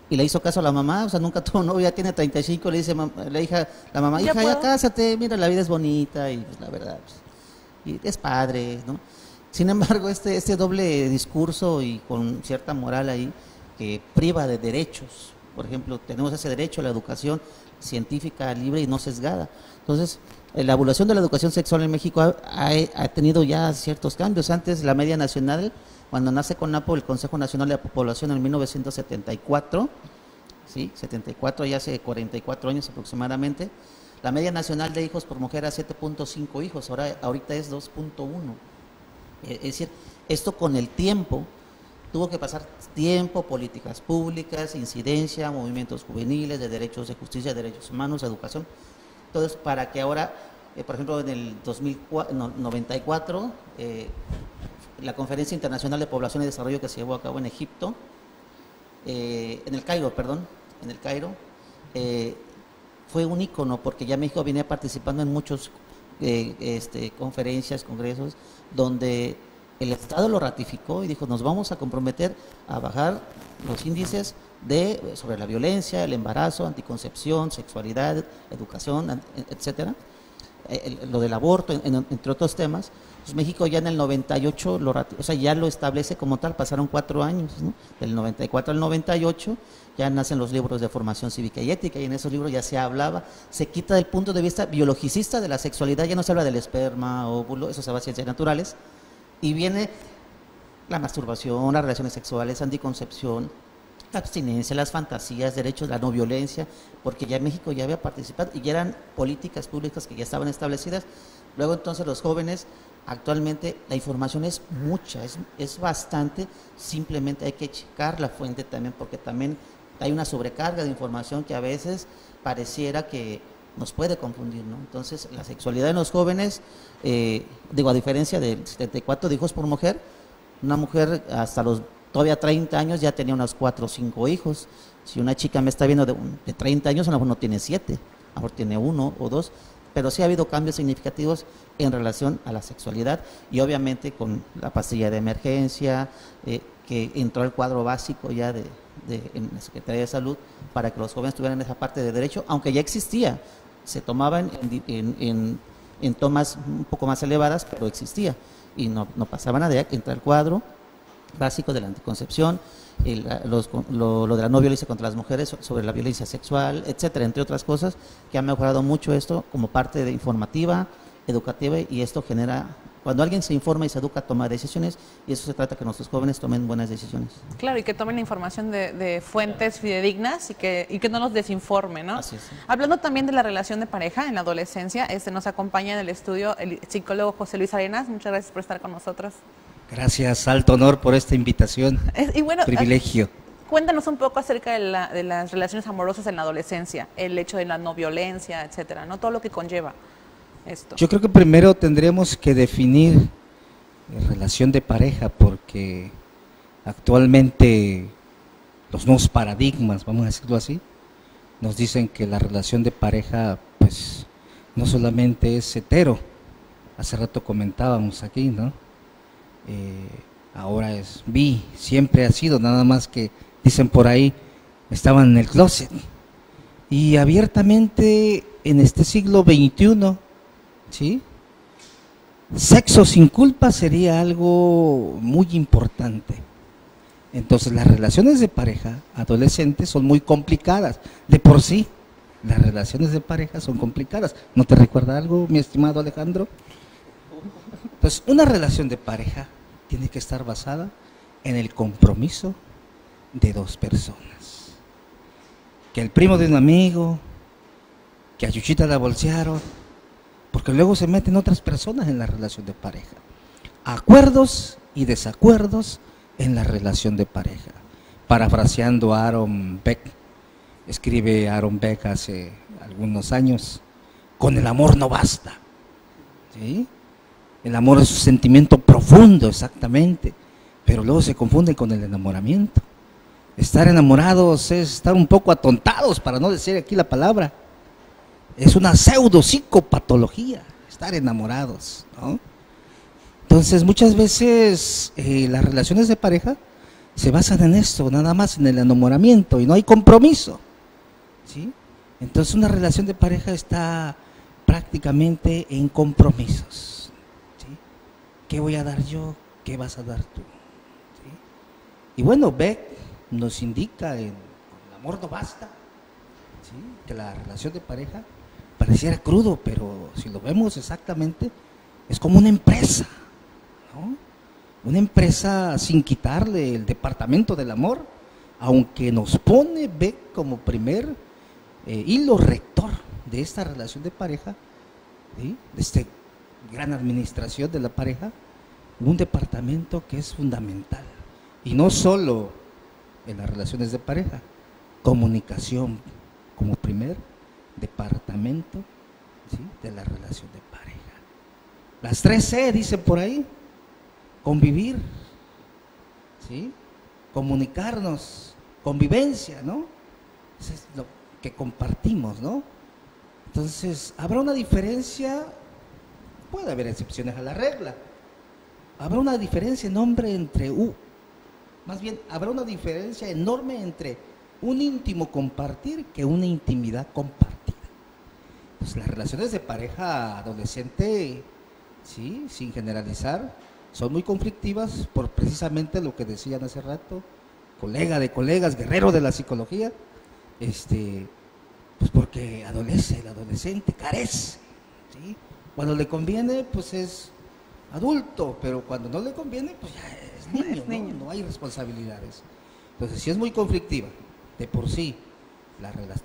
Speaker 4: Y le hizo caso a la mamá, o sea, nunca tuvo novia, tiene 35, le dice la mamá, hija, ya cásate, mira, la vida es bonita y pues, la verdad, pues, y es padre, ¿no? Sin embargo, este doble discurso y con cierta moral ahí, que priva de derechos. Por ejemplo, tenemos ese derecho a la educación científica, libre y no sesgada. Entonces, la evaluación de la educación sexual en México ha tenido ya ciertos cambios. Antes, la media nacional, cuando nace CONAPO, el Consejo Nacional de la Población en 1974, ¿sí? 74, ya hace 44 años aproximadamente, la media nacional de hijos por mujer era 7.5 hijos, ahorita es 2.1. Es decir, esto con el tiempo, tuvo que pasar tiempo, políticas públicas, incidencia, movimientos juveniles, de derechos de justicia, de derechos humanos, educación. Entonces, para que ahora, por ejemplo, en el 94, la Conferencia Internacional de Población y Desarrollo que se llevó a cabo en Egipto, en el Cairo, fue un ícono porque ya México venía participando en muchos conferencias, congresos, donde el Estado lo ratificó y dijo, nos vamos a comprometer a bajar los índices sobre la violencia, el embarazo, anticoncepción, sexualidad, educación, etcétera, lo del aborto, entre otros temas. Pues México ya en el 98 ya lo establece como tal, pasaron 4 años, ¿no? Del 94 al 98 ya nacen los libros de formación cívica y ética, y en esos libros ya se hablaba, se quita del punto de vista biologicista de la sexualidad, ya no se habla del esperma, óvulo, eso se va a ciencias naturales, y viene la masturbación, las relaciones sexuales, anticoncepción, la abstinencia, las fantasías, derechos, la no violencia, porque ya México ya había participado y ya eran políticas públicas que ya estaban establecidas. Luego entonces los jóvenes, actualmente la información es mucha, es bastante, simplemente hay que checar la fuente también, porque también hay una sobrecarga de información que a veces pareciera que nos puede confundir, ¿no? Entonces, la sexualidad en los jóvenes, a diferencia del 74 de hijos por mujer, una mujer hasta los todavía 30 años ya tenía unos 4 o 5 hijos. Si una chica me está viendo de 30 años, a lo mejor no tiene 7, a lo mejor tiene 1 o 2, pero sí ha habido cambios significativos en relación a la sexualidad y obviamente con la pastilla de emergencia, que entró al cuadro básico ya en la Secretaría de Salud para que los jóvenes tuvieran esa parte de derecho, aunque ya existía, se tomaba en tomas un poco más elevadas, pero existía y no pasaba nada, ya entra al cuadro básico de la anticoncepción, lo de la no violencia contra las mujeres, sobre la violencia sexual, etcétera, entre otras cosas, que ha mejorado mucho esto como parte de informativa, educativa, y esto genera, cuando alguien se informa y se educa, toma decisiones, y eso se trata, que nuestros jóvenes tomen buenas decisiones.
Speaker 2: Claro, y que tomen la información de fuentes fidedignas y que no los desinformen, ¿no?
Speaker 4: Así es.
Speaker 2: Hablando también de la relación de pareja en la adolescencia, nos acompaña en el estudio el psicólogo José Luis Arenas. Muchas gracias por estar con nosotros.
Speaker 13: Gracias, alto honor por esta invitación,
Speaker 2: y bueno,
Speaker 13: privilegio.
Speaker 2: Cuéntanos un poco acerca de las relaciones amorosas en la adolescencia, el hecho de la no violencia, etcétera, ¿no? Todo lo que conlleva esto.
Speaker 13: Yo creo que primero tendríamos que definir relación de pareja, porque actualmente los nuevos paradigmas, vamos a decirlo así, nos dicen que la relación de pareja, pues, no solamente es hetero, hace rato comentábamos aquí, ¿no? Ahora es bi, siempre ha sido, nada más que dicen por ahí, estaban en el closet. Y abiertamente en este siglo XXI, ¿sí? Sexo sin culpa sería algo muy importante. Entonces las relaciones de pareja adolescentes son muy complicadas, de por sí. Las relaciones de pareja son complicadas. ¿No te recuerda algo, mi estimado Alejandro? Entonces, una relación de pareja tiene que estar basada en el compromiso de 2 personas. Que el primo de un amigo, que a Chuchita la bolsearon, porque luego se meten otras personas en la relación de pareja. Acuerdos y desacuerdos en la relación de pareja. parafraseando a Aaron Beck. Escribe Aaron Beck hace algunos años: con el amor no basta, ¿sí? El amor es un sentimiento profundo, exactamente, pero luego se confunde con el enamoramiento. Estar enamorados es estar un poco atontados, para no decir aquí la palabra. Es una pseudo psicopatología estar enamorados, ¿no? Entonces muchas veces las relaciones de pareja se basan en esto, nada más en el enamoramiento, y no hay compromiso, ¿sí? Entonces una relación de pareja está prácticamente en compromisos, ¿sí? ¿Qué voy a dar yo? ¿Qué vas a dar tú? ¿Sí? Y bueno, Beck nos indica en el amor no basta, ¿sí? Que la relación de pareja pareciera crudo, pero si lo vemos exactamente, es como una empresa, ¿no? Una empresa sin quitarle el departamento del amor, aunque nos pone Beck como primer hilo rector de esta relación de pareja, ¿sí? De esta gran administración de la pareja, un departamento que es fundamental, y no solo en las relaciones de pareja, comunicación como primer departamento, ¿sí? De la relación de pareja. Las 3C dicen por ahí: convivir, ¿sí? Comunicarnos, convivencia, ¿no? Eso es lo que compartimos, ¿no? Entonces, ¿habrá una diferencia? Puede haber excepciones a la regla. ¿Habrá una diferencia enorme habrá una diferencia enorme entre un íntimo compartir que una intimidad compartida? Pues las relaciones de pareja adolescente, ¿sí? Sin generalizar, son muy conflictivas por precisamente lo que decían hace rato, colega de colegas, guerrero de la psicología, pues porque adolece, el adolescente carece, ¿sí? Cuando le conviene, pues es adulto, pero cuando no le conviene, pues ya es niño, ¿no? No hay responsabilidades. Entonces, si es muy conflictiva, de por sí,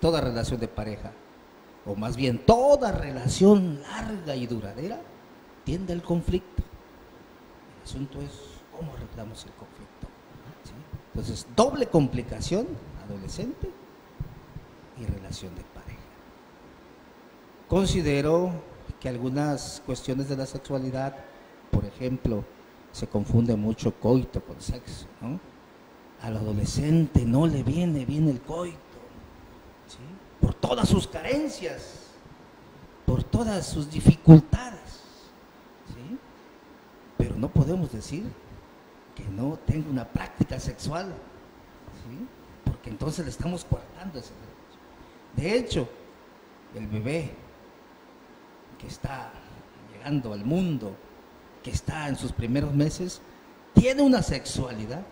Speaker 13: toda relación de pareja, o más bien toda relación larga y duradera, tiende al conflicto. El asunto es cómo arreglamos el conflicto, ¿sí? Entonces, doble complicación, adolescente y relación de pareja. Considero que algunas cuestiones de la sexualidad, por ejemplo, se confunde mucho coito con sexo, ¿no? Al adolescente no le viene bien el coito, ¿sí? Por todas sus carencias, por todas sus dificultades, ¿sí? Pero no podemos decir que no tenga una práctica sexual, ¿sí? Porque entonces le estamos coartando ese derecho. De hecho, el bebé que está llegando al mundo, que está en sus primeros meses, tiene una sexualidad,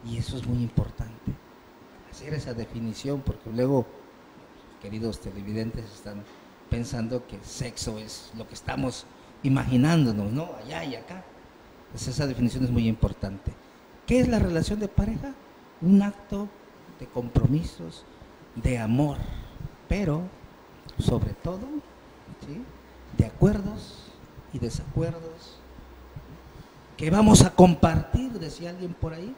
Speaker 13: y eso es muy importante, hacer esa definición, porque luego, queridos televidentes, están pensando que sexo es lo que estamos imaginándonos, ¿no? Allá y acá. Pues esa definición es muy importante. ¿Qué es la relación de pareja? Un acto de compromisos, de amor, pero sobre todo, ¿sí? De acuerdos y desacuerdos que vamos a compartir, decía alguien por ahí,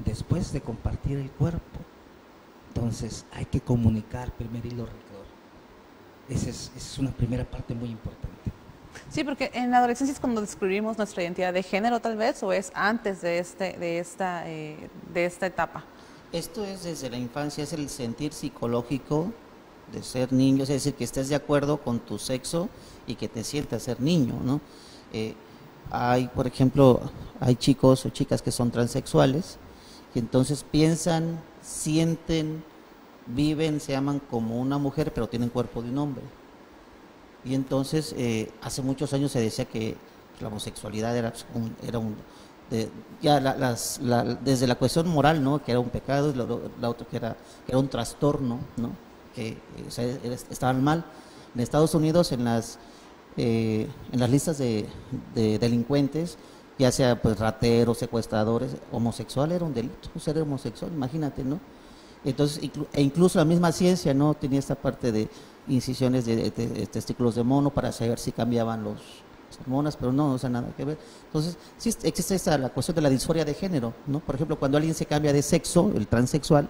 Speaker 13: después de compartir el cuerpo. Entonces hay que comunicar, primer hilo rector. Esa es una primera parte muy importante.
Speaker 2: Sí, porque en la adolescencia es cuando descubrimos nuestra identidad de género, tal vez, o es antes de esta etapa.
Speaker 4: Esto es desde la infancia, es el sentir psicológico de ser niño, es decir, que estés de acuerdo con tu sexo y que te sientas ser niño, ¿no? Hay, por ejemplo, hay chicos o chicas que son transexuales, que entonces piensan, sienten, viven, se aman como una mujer, pero tienen cuerpo de un hombre. Y entonces, hace muchos años se decía que la homosexualidad desde la cuestión moral, ¿no? Que era un pecado, y la otra que era un trastorno, ¿no? Que estaban mal. En Estados Unidos, en las listas de delincuentes, ya sea pues rateros, secuestradores, homosexual era un delito, ser homosexual, imagínate, ¿no? Entonces, incluso la misma ciencia, ¿no? Tenía esta parte de incisiones de testículos de mono para saber si cambiaban hormonas, pero no sea nada que ver. Entonces, sí existe la cuestión de la disforia de género, ¿no? Por ejemplo, cuando alguien se cambia de sexo, el transexual,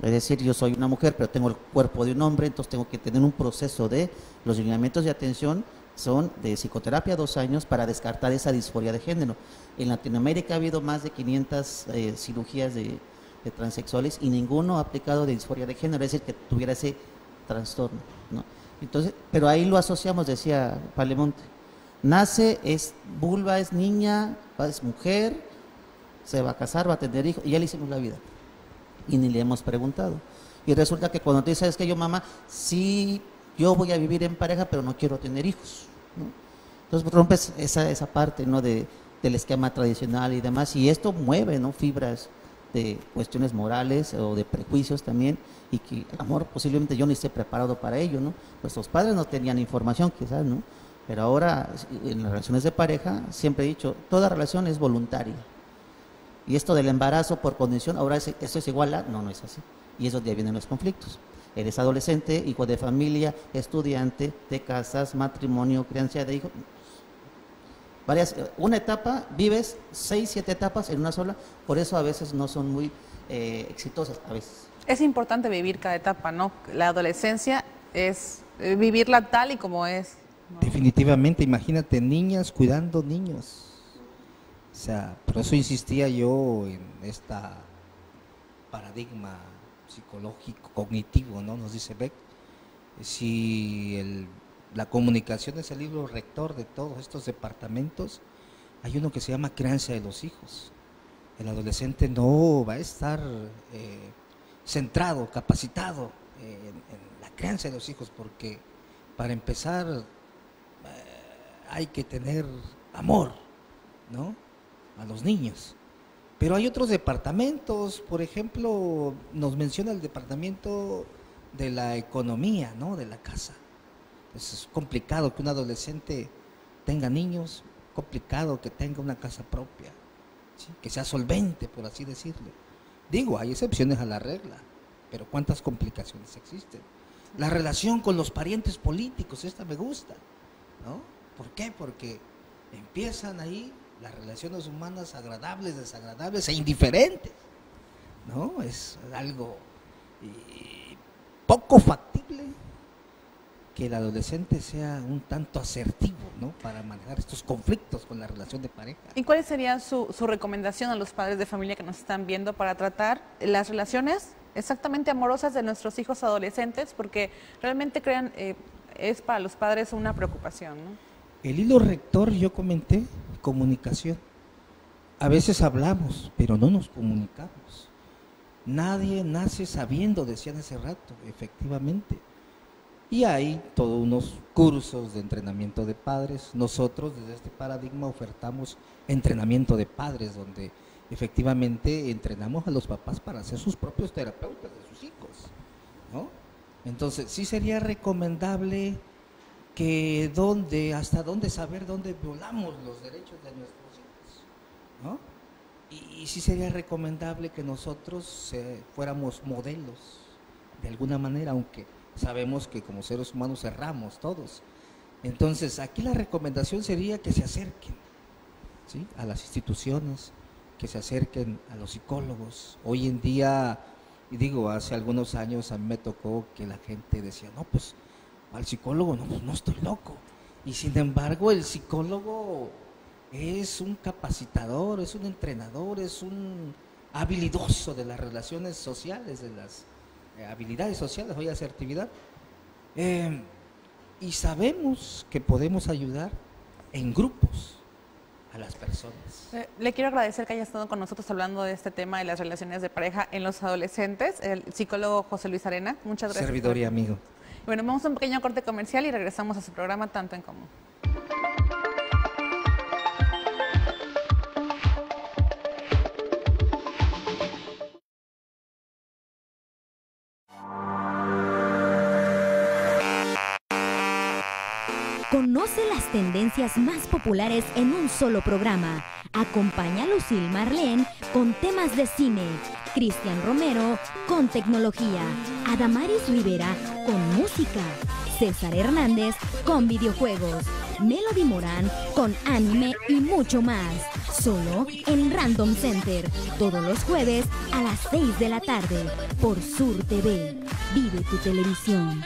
Speaker 4: es decir, yo soy una mujer, pero tengo el cuerpo de un hombre, entonces tengo que tener un proceso de, los lineamientos de atención son de psicoterapia 2 años para descartar esa disforia de género. En Latinoamérica ha habido más de 500 cirugías de transexuales y ninguno ha aplicado de disforia de género, es decir, que tuviera ese trastorno, ¿no? Entonces, pero ahí lo asociamos, decía Palemonte, nace, es vulva, es niña, es mujer, se va a casar, va a tener hijos, y ya le hicimos la vida. Y ni le hemos preguntado. Y resulta que cuando te dices, es que yo, mamá, sí, yo voy a vivir en pareja, pero no quiero tener hijos, ¿no? Entonces rompes esa parte, ¿no? del esquema tradicional y demás, y esto mueve, ¿no? Fibras de cuestiones morales o de prejuicios también, y que, amor, posiblemente yo no esté preparado para ello, ¿no? Nuestros padres no tenían información, quizás, ¿no? Pero ahora, en las relaciones de pareja, siempre he dicho, toda relación es voluntaria. Y esto del embarazo por condición, ahora esto es igual a, no es así. Y es donde vienen los conflictos. Eres adolescente, hijo de familia, estudiante, te casas, matrimonio, crianza de hijos. Una etapa, vives 6, 7 etapas en una sola, por eso a veces no son muy exitosas, a veces.
Speaker 2: Es importante vivir cada etapa, ¿no? La adolescencia es vivirla tal y como es, ¿no?
Speaker 13: Definitivamente, imagínate, niñas cuidando niños. O sea, por eso insistía yo en esta paradigma psicológico, cognitivo, ¿no? Nos dice Beck, si la comunicación es el libro rector de todos estos departamentos, hay uno que se llama crianza de los hijos. El adolescente no va a estar centrado, capacitado en la crianza de los hijos, porque para empezar hay que tener amor, ¿no? A los niños. Pero hay otros departamentos, por ejemplo, nos menciona el departamento de la economía, ¿no? De la casa. Pues es complicado que un adolescente tenga niños, complicado que tenga una casa propia, ¿sí? Que sea solvente, por así decirlo. Digo, hay excepciones a la regla, pero ¿cuántas complicaciones existen? La relación con los parientes políticos, esta me gusta, ¿no? ¿Por qué? Porque empiezan ahí las relaciones humanas agradables, desagradables e indiferentes, ¿no? Es algo poco factible que el adolescente sea un tanto asertivo, ¿no? Para manejar estos conflictos con la relación de pareja.
Speaker 2: ¿Y cuál sería su recomendación a los padres de familia que nos están viendo para tratar las relaciones exactamente amorosas de nuestros hijos adolescentes? Porque realmente es para los padres una preocupación, ¿no?
Speaker 13: El hilo rector, yo comenté, comunicación. A veces hablamos, pero no nos comunicamos. Nadie nace sabiendo, decían hace rato, efectivamente. Y hay todos unos cursos de entrenamiento de padres. Nosotros desde este paradigma ofertamos entrenamiento de padres, donde efectivamente entrenamos a los papás para ser sus propios terapeutas de sus hijos, ¿no? Entonces sí sería recomendable que hasta dónde saber dónde violamos los derechos de nuestros hijos, ¿no? Y sí sería recomendable que nosotros fuéramos modelos de alguna manera, aunque sabemos que como seres humanos erramos todos. Entonces aquí la recomendación sería que se acerquen, ¿sí? A las instituciones, que se acerquen a los psicólogos. Hoy en día, y digo, hace algunos años a mí me tocó que la gente decía, no, pues al psicólogo, no, pues no estoy loco. Y sin embargo el psicólogo es un capacitador, es un entrenador, es un habilidoso de las relaciones sociales, de las habilidades sociales, hoy asertividad. Y sabemos que podemos ayudar en grupos a las personas.
Speaker 2: Le quiero agradecer que haya estado con nosotros hablando de este tema de las relaciones de pareja en los adolescentes, el psicólogo José Luis Arena. Muchas gracias.
Speaker 13: Servidor y amigo.
Speaker 2: Bueno, vamos a un pequeño corte comercial y regresamos a su programa Tanto en Común.
Speaker 1: Conoce las tendencias más populares en un solo programa. Acompaña a Lucille Marlene con temas de cine, Cristian Romero con tecnología, Adamaris Rivera con música, César Hernández con videojuegos, Melody Morán con anime y mucho más. Solo en Random Center. Todos los jueves a las 6 de la tarde por Sur TV. Vive tu televisión.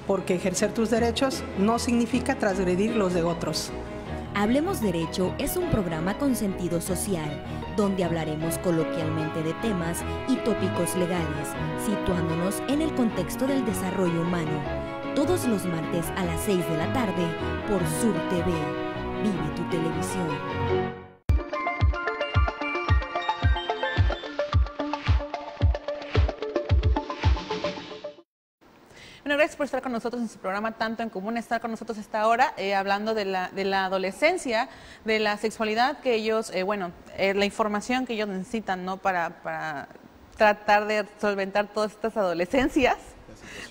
Speaker 5: Porque ejercer tus derechos no significa transgredir los de otros.
Speaker 1: Hablemos Derecho es un programa con sentido social, donde hablaremos coloquialmente de temas y tópicos legales, situándonos en el contexto del desarrollo humano. Todos los martes a las 6 de la tarde por Sur TV. Vive tu televisión.
Speaker 2: Bueno, gracias por estar con nosotros en su programa Tanto en Común, estar con nosotros esta hora hablando de la adolescencia, de la sexualidad que ellos, la información que ellos necesitan, ¿no? Para tratar de solventar todas estas adolescencias,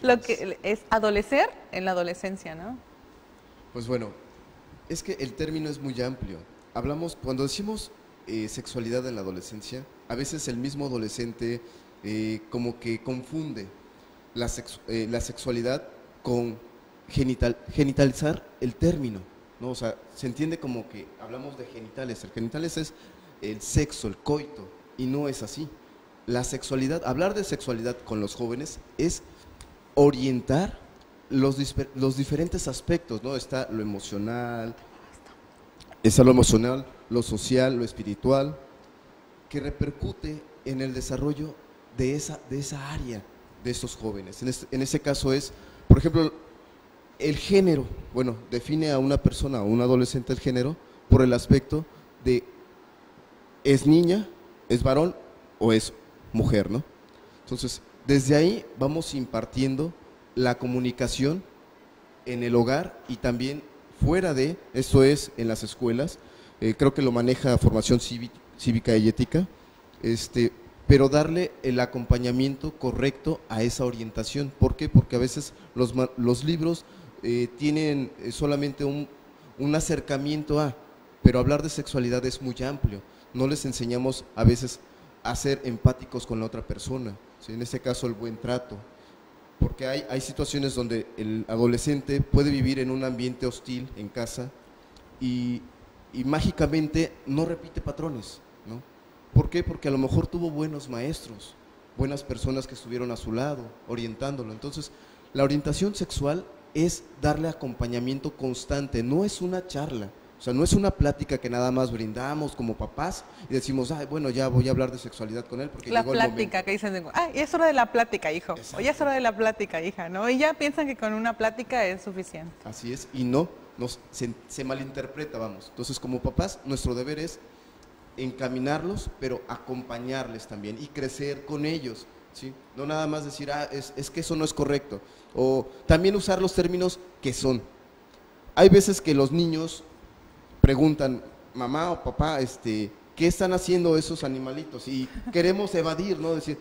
Speaker 2: lo que es adolecer en la adolescencia, ¿no?
Speaker 3: Pues bueno, es que el término es muy amplio. Hablamos, cuando decimos sexualidad en la adolescencia, a veces el mismo adolescente como que confunde la sexualidad con genitalizar el término, ¿no? O sea, se entiende como que hablamos de genitales. El genitales es el sexo, el coito, y no es así. La sexualidad, hablar de sexualidad con los jóvenes es orientar los diferentes aspectos, ¿no? Está lo emocional, lo social, lo espiritual, que repercute en el desarrollo de esa área de estos jóvenes. En ese caso es, por ejemplo, el género. Bueno, define a una persona, a un adolescente, el género por el aspecto de es niña, es varón o es mujer, ¿no? Entonces, desde ahí vamos impartiendo la comunicación en el hogar y también fuera de, esto es en las escuelas, creo que lo maneja formación cívica y ética, pero darle el acompañamiento correcto a esa orientación. ¿Por qué? Porque a veces los libros tienen solamente un acercamiento pero hablar de sexualidad es muy amplio. No les enseñamos a veces a ser empáticos con la otra persona, ¿sí? En este caso el buen trato, porque hay situaciones donde el adolescente puede vivir en un ambiente hostil en casa y mágicamente no repite patrones, ¿no? ¿Por qué? Porque a lo mejor tuvo buenos maestros, buenas personas que estuvieron a su lado, orientándolo. Entonces, la orientación sexual es darle acompañamiento constante, no es una charla, o sea, no es una plática que nada más brindamos como papás y decimos, bueno, ya voy a hablar de sexualidad con él porque
Speaker 2: la
Speaker 3: llegó el momento.
Speaker 2: plática que dicen, es hora de la plática, hijo, o ya es hora de la plática, hija, ¿no? Y ya piensan que con una plática es suficiente.
Speaker 3: Así es, y no, se malinterpreta, vamos. Entonces, como papás, nuestro deber es encaminarlos, pero acompañarles también y crecer con ellos, ¿sí? No nada más decir, es que eso no es correcto, o también usar los términos que son. Hay veces que los niños preguntan, mamá o papá, ¿qué están haciendo esos animalitos? Y queremos evadir, ¿no? Decir,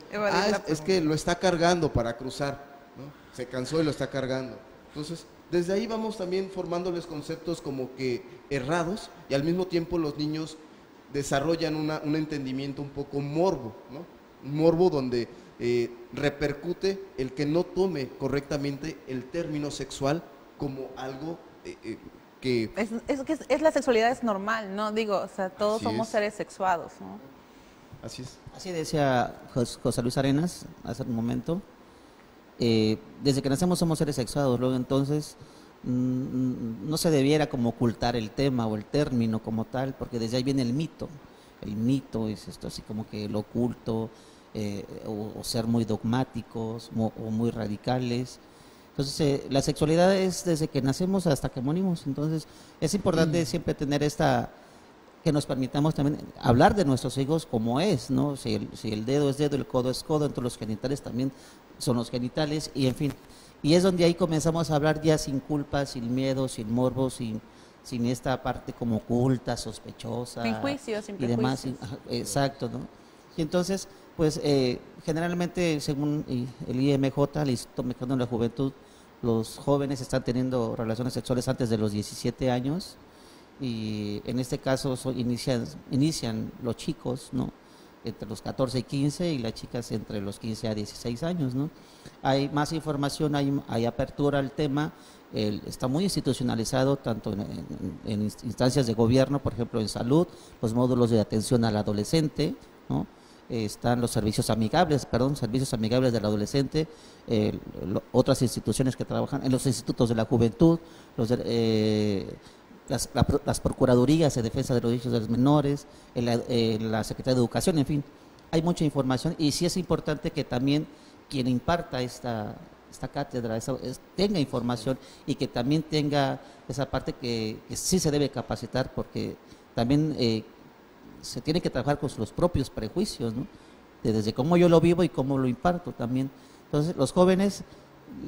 Speaker 3: es que lo está cargando para cruzar, ¿no? Se cansó y lo está cargando. Entonces, desde ahí vamos también formándoles conceptos como que errados y al mismo tiempo los niños desarrollan un entendimiento un poco morbo, ¿no? Un morbo donde repercute el que no tome correctamente el término sexual como algo que...
Speaker 2: Es la sexualidad es normal, ¿no? Digo, o sea, todos somos seres sexuados, ¿no?
Speaker 3: Así es.
Speaker 4: Así decía José Luis Arenas hace un momento, desde que nacemos somos seres sexuados, luego entonces no se debiera como ocultar el tema o el término como tal, porque desde ahí viene el mito. El mito es esto así como que lo oculto, o ser muy dogmáticos o muy radicales. Entonces la sexualidad es desde que nacemos hasta que morimos, entonces es importante siempre tener esta que nos permitamos también hablar de nuestros hijos como es, ¿no? Si el dedo es dedo, el codo es codo, entonces los genitales también son los genitales, y en fin. Y es donde ahí comenzamos a hablar ya sin culpa, sin miedo, sin morbo, sin esta parte como oculta, sospechosa.
Speaker 2: Sin juicios, sin
Speaker 4: y demás.
Speaker 2: prejuicios.
Speaker 4: Exacto, ¿no? Y entonces, pues generalmente, según el IMJ, el Instituto Mexicano de la Juventud, los jóvenes están teniendo relaciones sexuales antes de los 17 años, y en este caso inician los chicos, ¿no?, entre los 14 y 15, y las chicas entre los 15 a 16 años, ¿no? Hay más información, hay apertura al tema, está muy institucionalizado tanto en instancias de gobierno, por ejemplo en salud, los módulos de atención al adolescente, ¿no? Están los servicios amigables del adolescente, otras instituciones que trabajan en los institutos de la juventud, las procuradurías de defensa de los derechos de los menores, la Secretaría de Educación, en fin, hay mucha información, y sí es importante que también quien imparta esta cátedra tenga información, y que también tenga esa parte que sí se debe capacitar, porque también se tiene que trabajar con los propios prejuicios, ¿no?, desde cómo yo lo vivo y cómo lo imparto también. Entonces los jóvenes,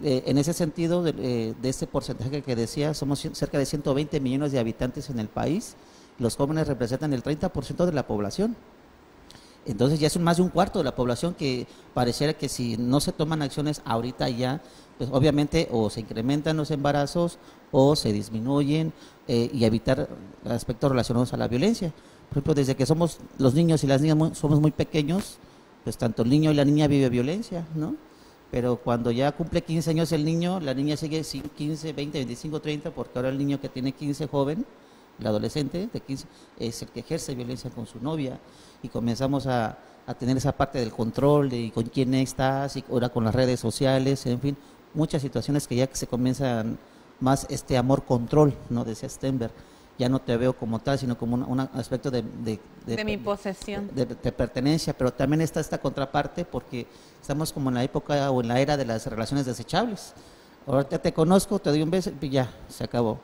Speaker 4: en ese sentido, de este porcentaje que decía, somos cerca de 120 millones de habitantes en el país, los jóvenes representan el 30% de la población. Entonces ya son más de un cuarto de la población, que pareciera que si no se toman acciones ahorita ya, pues obviamente o se incrementan los embarazos o se disminuyen, y evitar aspectos relacionados a la violencia. Por ejemplo, desde que somos los niños y las niñas somos muy pequeños, pues tanto el niño y la niña vive violencia, ¿no? Pero cuando ya cumple 15 años el niño, la niña sigue 15, 20, 25, 30, porque ahora el niño que tiene 15 joven, el adolescente de 15, es el que ejerce violencia con su novia, y comenzamos a tener esa parte del control de con quién estás, y ahora con las redes sociales, en fin, muchas situaciones que ya se comienzan más amor-control, ¿no?, decía Stenberg. Ya no te veo como tal, sino como un aspecto de
Speaker 2: mi posesión.
Speaker 4: De pertenencia, pero también está esta contraparte, porque estamos como en la época o en la era de las relaciones desechables. Ahorita te conozco, te doy un beso y ya, se acabó.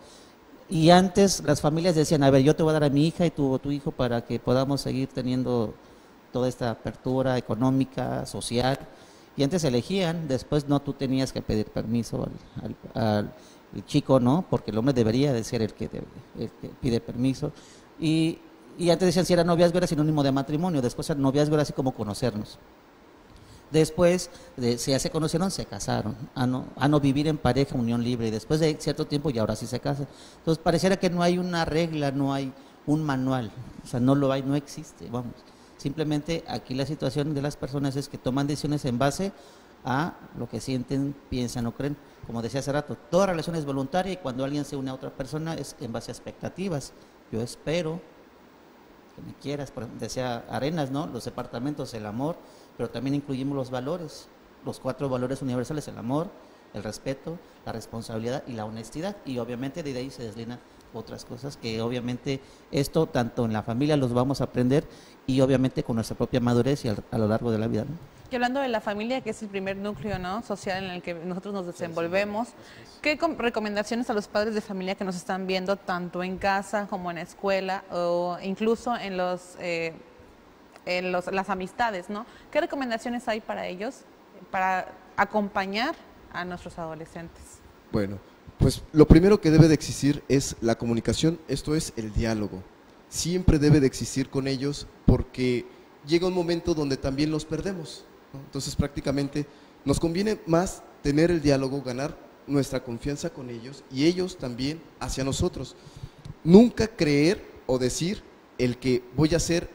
Speaker 4: Y antes las familias decían, a ver, yo te voy a dar a mi hija y tú a tu hijo para que podamos seguir teniendo toda esta apertura económica, social. Y antes elegían, después no, tú tenías que pedir permiso al el chico, ¿no?, porque el hombre debería de ser el que pide permiso, y antes decían si era noviazgo era sinónimo de matrimonio, después el noviazgo era así como conocernos, después si ya se conocieron se casaron, a no vivir en pareja, unión libre, y después de cierto tiempo y ahora sí se casan. Entonces pareciera que no hay una regla, no hay un manual, o sea, no lo hay, no existe, vamos, simplemente aquí la situación de las personas es que toman decisiones en base a lo que sienten, piensan o creen. Como decía hace rato, toda relación es voluntaria, y cuando alguien se une a otra persona es en base a expectativas. Yo espero que me quieras, por ejemplo, decía Arenas, ¿no?, los departamentos, el amor, pero también incluimos los valores, los 4 valores universales: el amor, el respeto, la responsabilidad y la honestidad, y obviamente de ahí se deslinan otras cosas que obviamente esto tanto en la familia los vamos a aprender, y obviamente con nuestra propia madurez y a lo largo de la vida, ¿no?
Speaker 2: Y hablando de la familia, que es el primer núcleo, ¿no?, social en el que nosotros nos desenvolvemos, ¿qué recomendaciones a los padres de familia que nos están viendo tanto en casa como en la escuela, o incluso en las amistades, ¿no? ¿Qué recomendaciones hay para ellos para acompañar a nuestros adolescentes?
Speaker 3: Bueno, pues lo primero que debe de existir es la comunicación, esto es el diálogo. Siempre debe de existir con ellos, porque llega un momento donde también los perdemos, ¿no? Entonces prácticamente nos conviene más tener el diálogo, ganar nuestra confianza con ellos y ellos también hacia nosotros. Nunca creer o decir el que voy a ser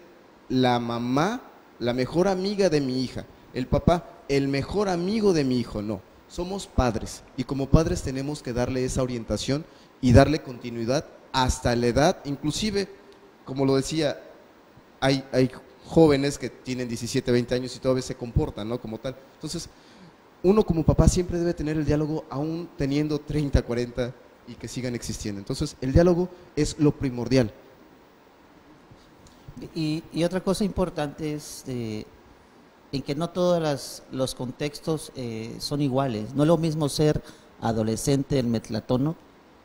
Speaker 3: la mamá, la mejor amiga de mi hija, el papá, el mejor amigo de mi hijo, no. Somos padres, y como padres tenemos que darle esa orientación y darle continuidad hasta la edad, inclusive, como lo decía, hay jóvenes que tienen 17, 20 años y todavía se comportan, ¿no?, como tal. Entonces, uno como papá siempre debe tener el diálogo aún teniendo 30, 40 y que sigan existiendo. Entonces, el diálogo es lo primordial.
Speaker 4: Y otra cosa importante es en que no todos los contextos son iguales. No es lo mismo ser adolescente en Metlatónoc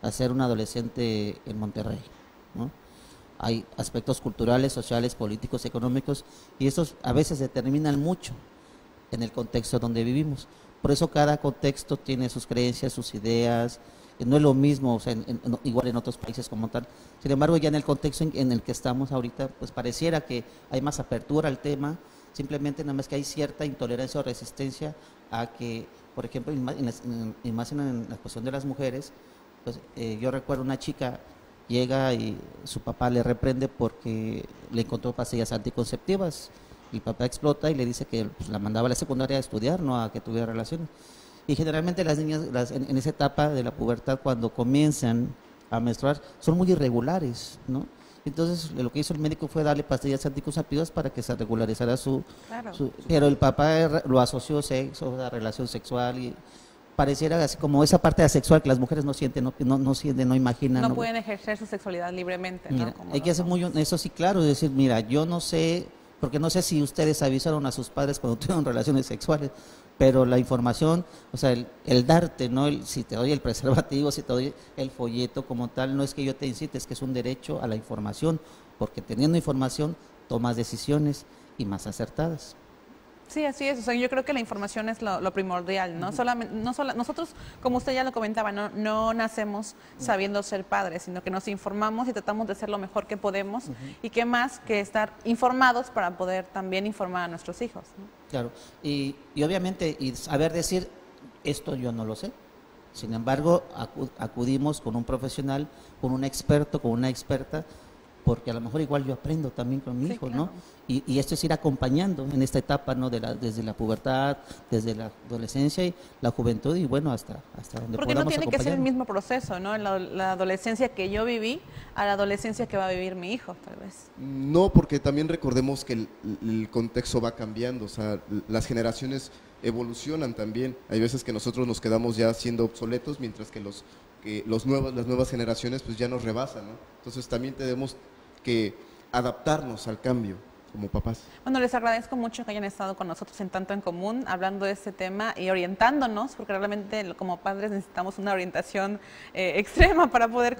Speaker 4: a ser un adolescente en Monterrey, ¿no? hay aspectos culturales, sociales, políticos, económicos, y estos a veces determinan mucho en el contexto donde vivimos. Por eso cada contexto tiene sus creencias, sus ideas, no es lo mismo, o sea, igual en otros países como tal. Sin embargo, ya en el contexto en el que estamos ahorita, pues pareciera que hay más apertura al tema, simplemente nada más que hay cierta intolerancia o resistencia a que, por ejemplo, y más en la cuestión de las mujeres, pues yo recuerdo una chica llega y su papá le reprende porque le encontró pastillas anticonceptivas. El papá explota y le dice que pues, la mandaba a la secundaria a estudiar, no a que tuviera relaciones. Y generalmente las niñas en esa etapa de la pubertad, cuando comienzan a menstruar, son muy irregulares, ¿no? Entonces lo que hizo el médico fue darle pastillas anticonceptivas para que se regularizara pero el papá lo asoció sexo, la relación sexual, y pareciera así como esa parte asexual que las mujeres no sienten, no sienten, no imaginan.
Speaker 2: No pueden ejercer su sexualidad libremente,
Speaker 4: mira,
Speaker 2: ¿no? Como
Speaker 4: hay que hacer muy eso sí, claro, es decir, mira, yo no sé, porque no sé si ustedes avisaron a sus padres cuando tuvieron relaciones sexuales, pero la información, o sea, el darte, ¿no? Si te doy el preservativo, si te doy el folleto como tal, no es que yo te incite, es que es un derecho a la información, porque teniendo información tomas decisiones y más acertadas.
Speaker 2: Sí, así es. O sea, yo creo que la información es lo primordial, ¿no? Nosotros, como usted ya lo comentaba, no nacemos sabiendo ser padres, sino que nos informamos y tratamos de ser lo mejor que podemos. Y qué más que estar informados para poder también informar a nuestros hijos, ¿no?
Speaker 4: Claro, y obviamente, y saber decir, esto yo no lo sé. Sin embargo, acudimos con un profesional, con un experto, con una experta, porque a lo mejor igual yo aprendo también con mi hijo, claro, ¿no? Y esto es ir acompañando en esta etapa, ¿no? Desde la pubertad, desde la adolescencia y la juventud, y bueno, hasta donde
Speaker 2: porque
Speaker 4: podamos
Speaker 2: no tiene que ser el
Speaker 4: acompañarnos.
Speaker 2: mismo proceso, ¿no? La adolescencia que yo viví a la adolescencia que va a vivir mi hijo, tal vez.
Speaker 3: No, porque también recordemos que el contexto va cambiando, o sea, las generaciones evolucionan también. Hay veces que nosotros nos quedamos ya siendo obsoletos, mientras que las nuevas generaciones pues ya nos rebasan, ¿no? Entonces también tenemos que adaptarnos al cambio como papás.
Speaker 2: Bueno, les agradezco mucho que hayan estado con nosotros en Tanto en Común, hablando de este tema y orientándonos, porque realmente como padres necesitamos una orientación extrema para poder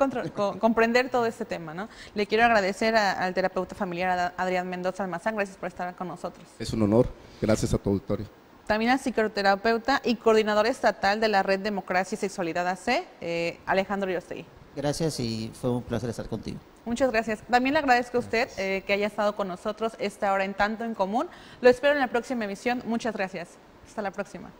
Speaker 2: comprender todo este tema, ¿no? Le quiero agradecer al terapeuta familiar Adrián Mendoza Almazán, gracias por estar con nosotros.
Speaker 3: Es un honor, gracias a tu auditorio.
Speaker 2: También al psicoterapeuta y coordinador estatal de la Red Democracia y Sexualidad AC, Alejandro Yostegui.
Speaker 4: Gracias y fue un placer estar contigo.
Speaker 2: Muchas gracias. También le agradezco a usted que haya estado con nosotros esta hora en Tanto en Común. Lo espero en la próxima emisión. Muchas gracias. Hasta la próxima.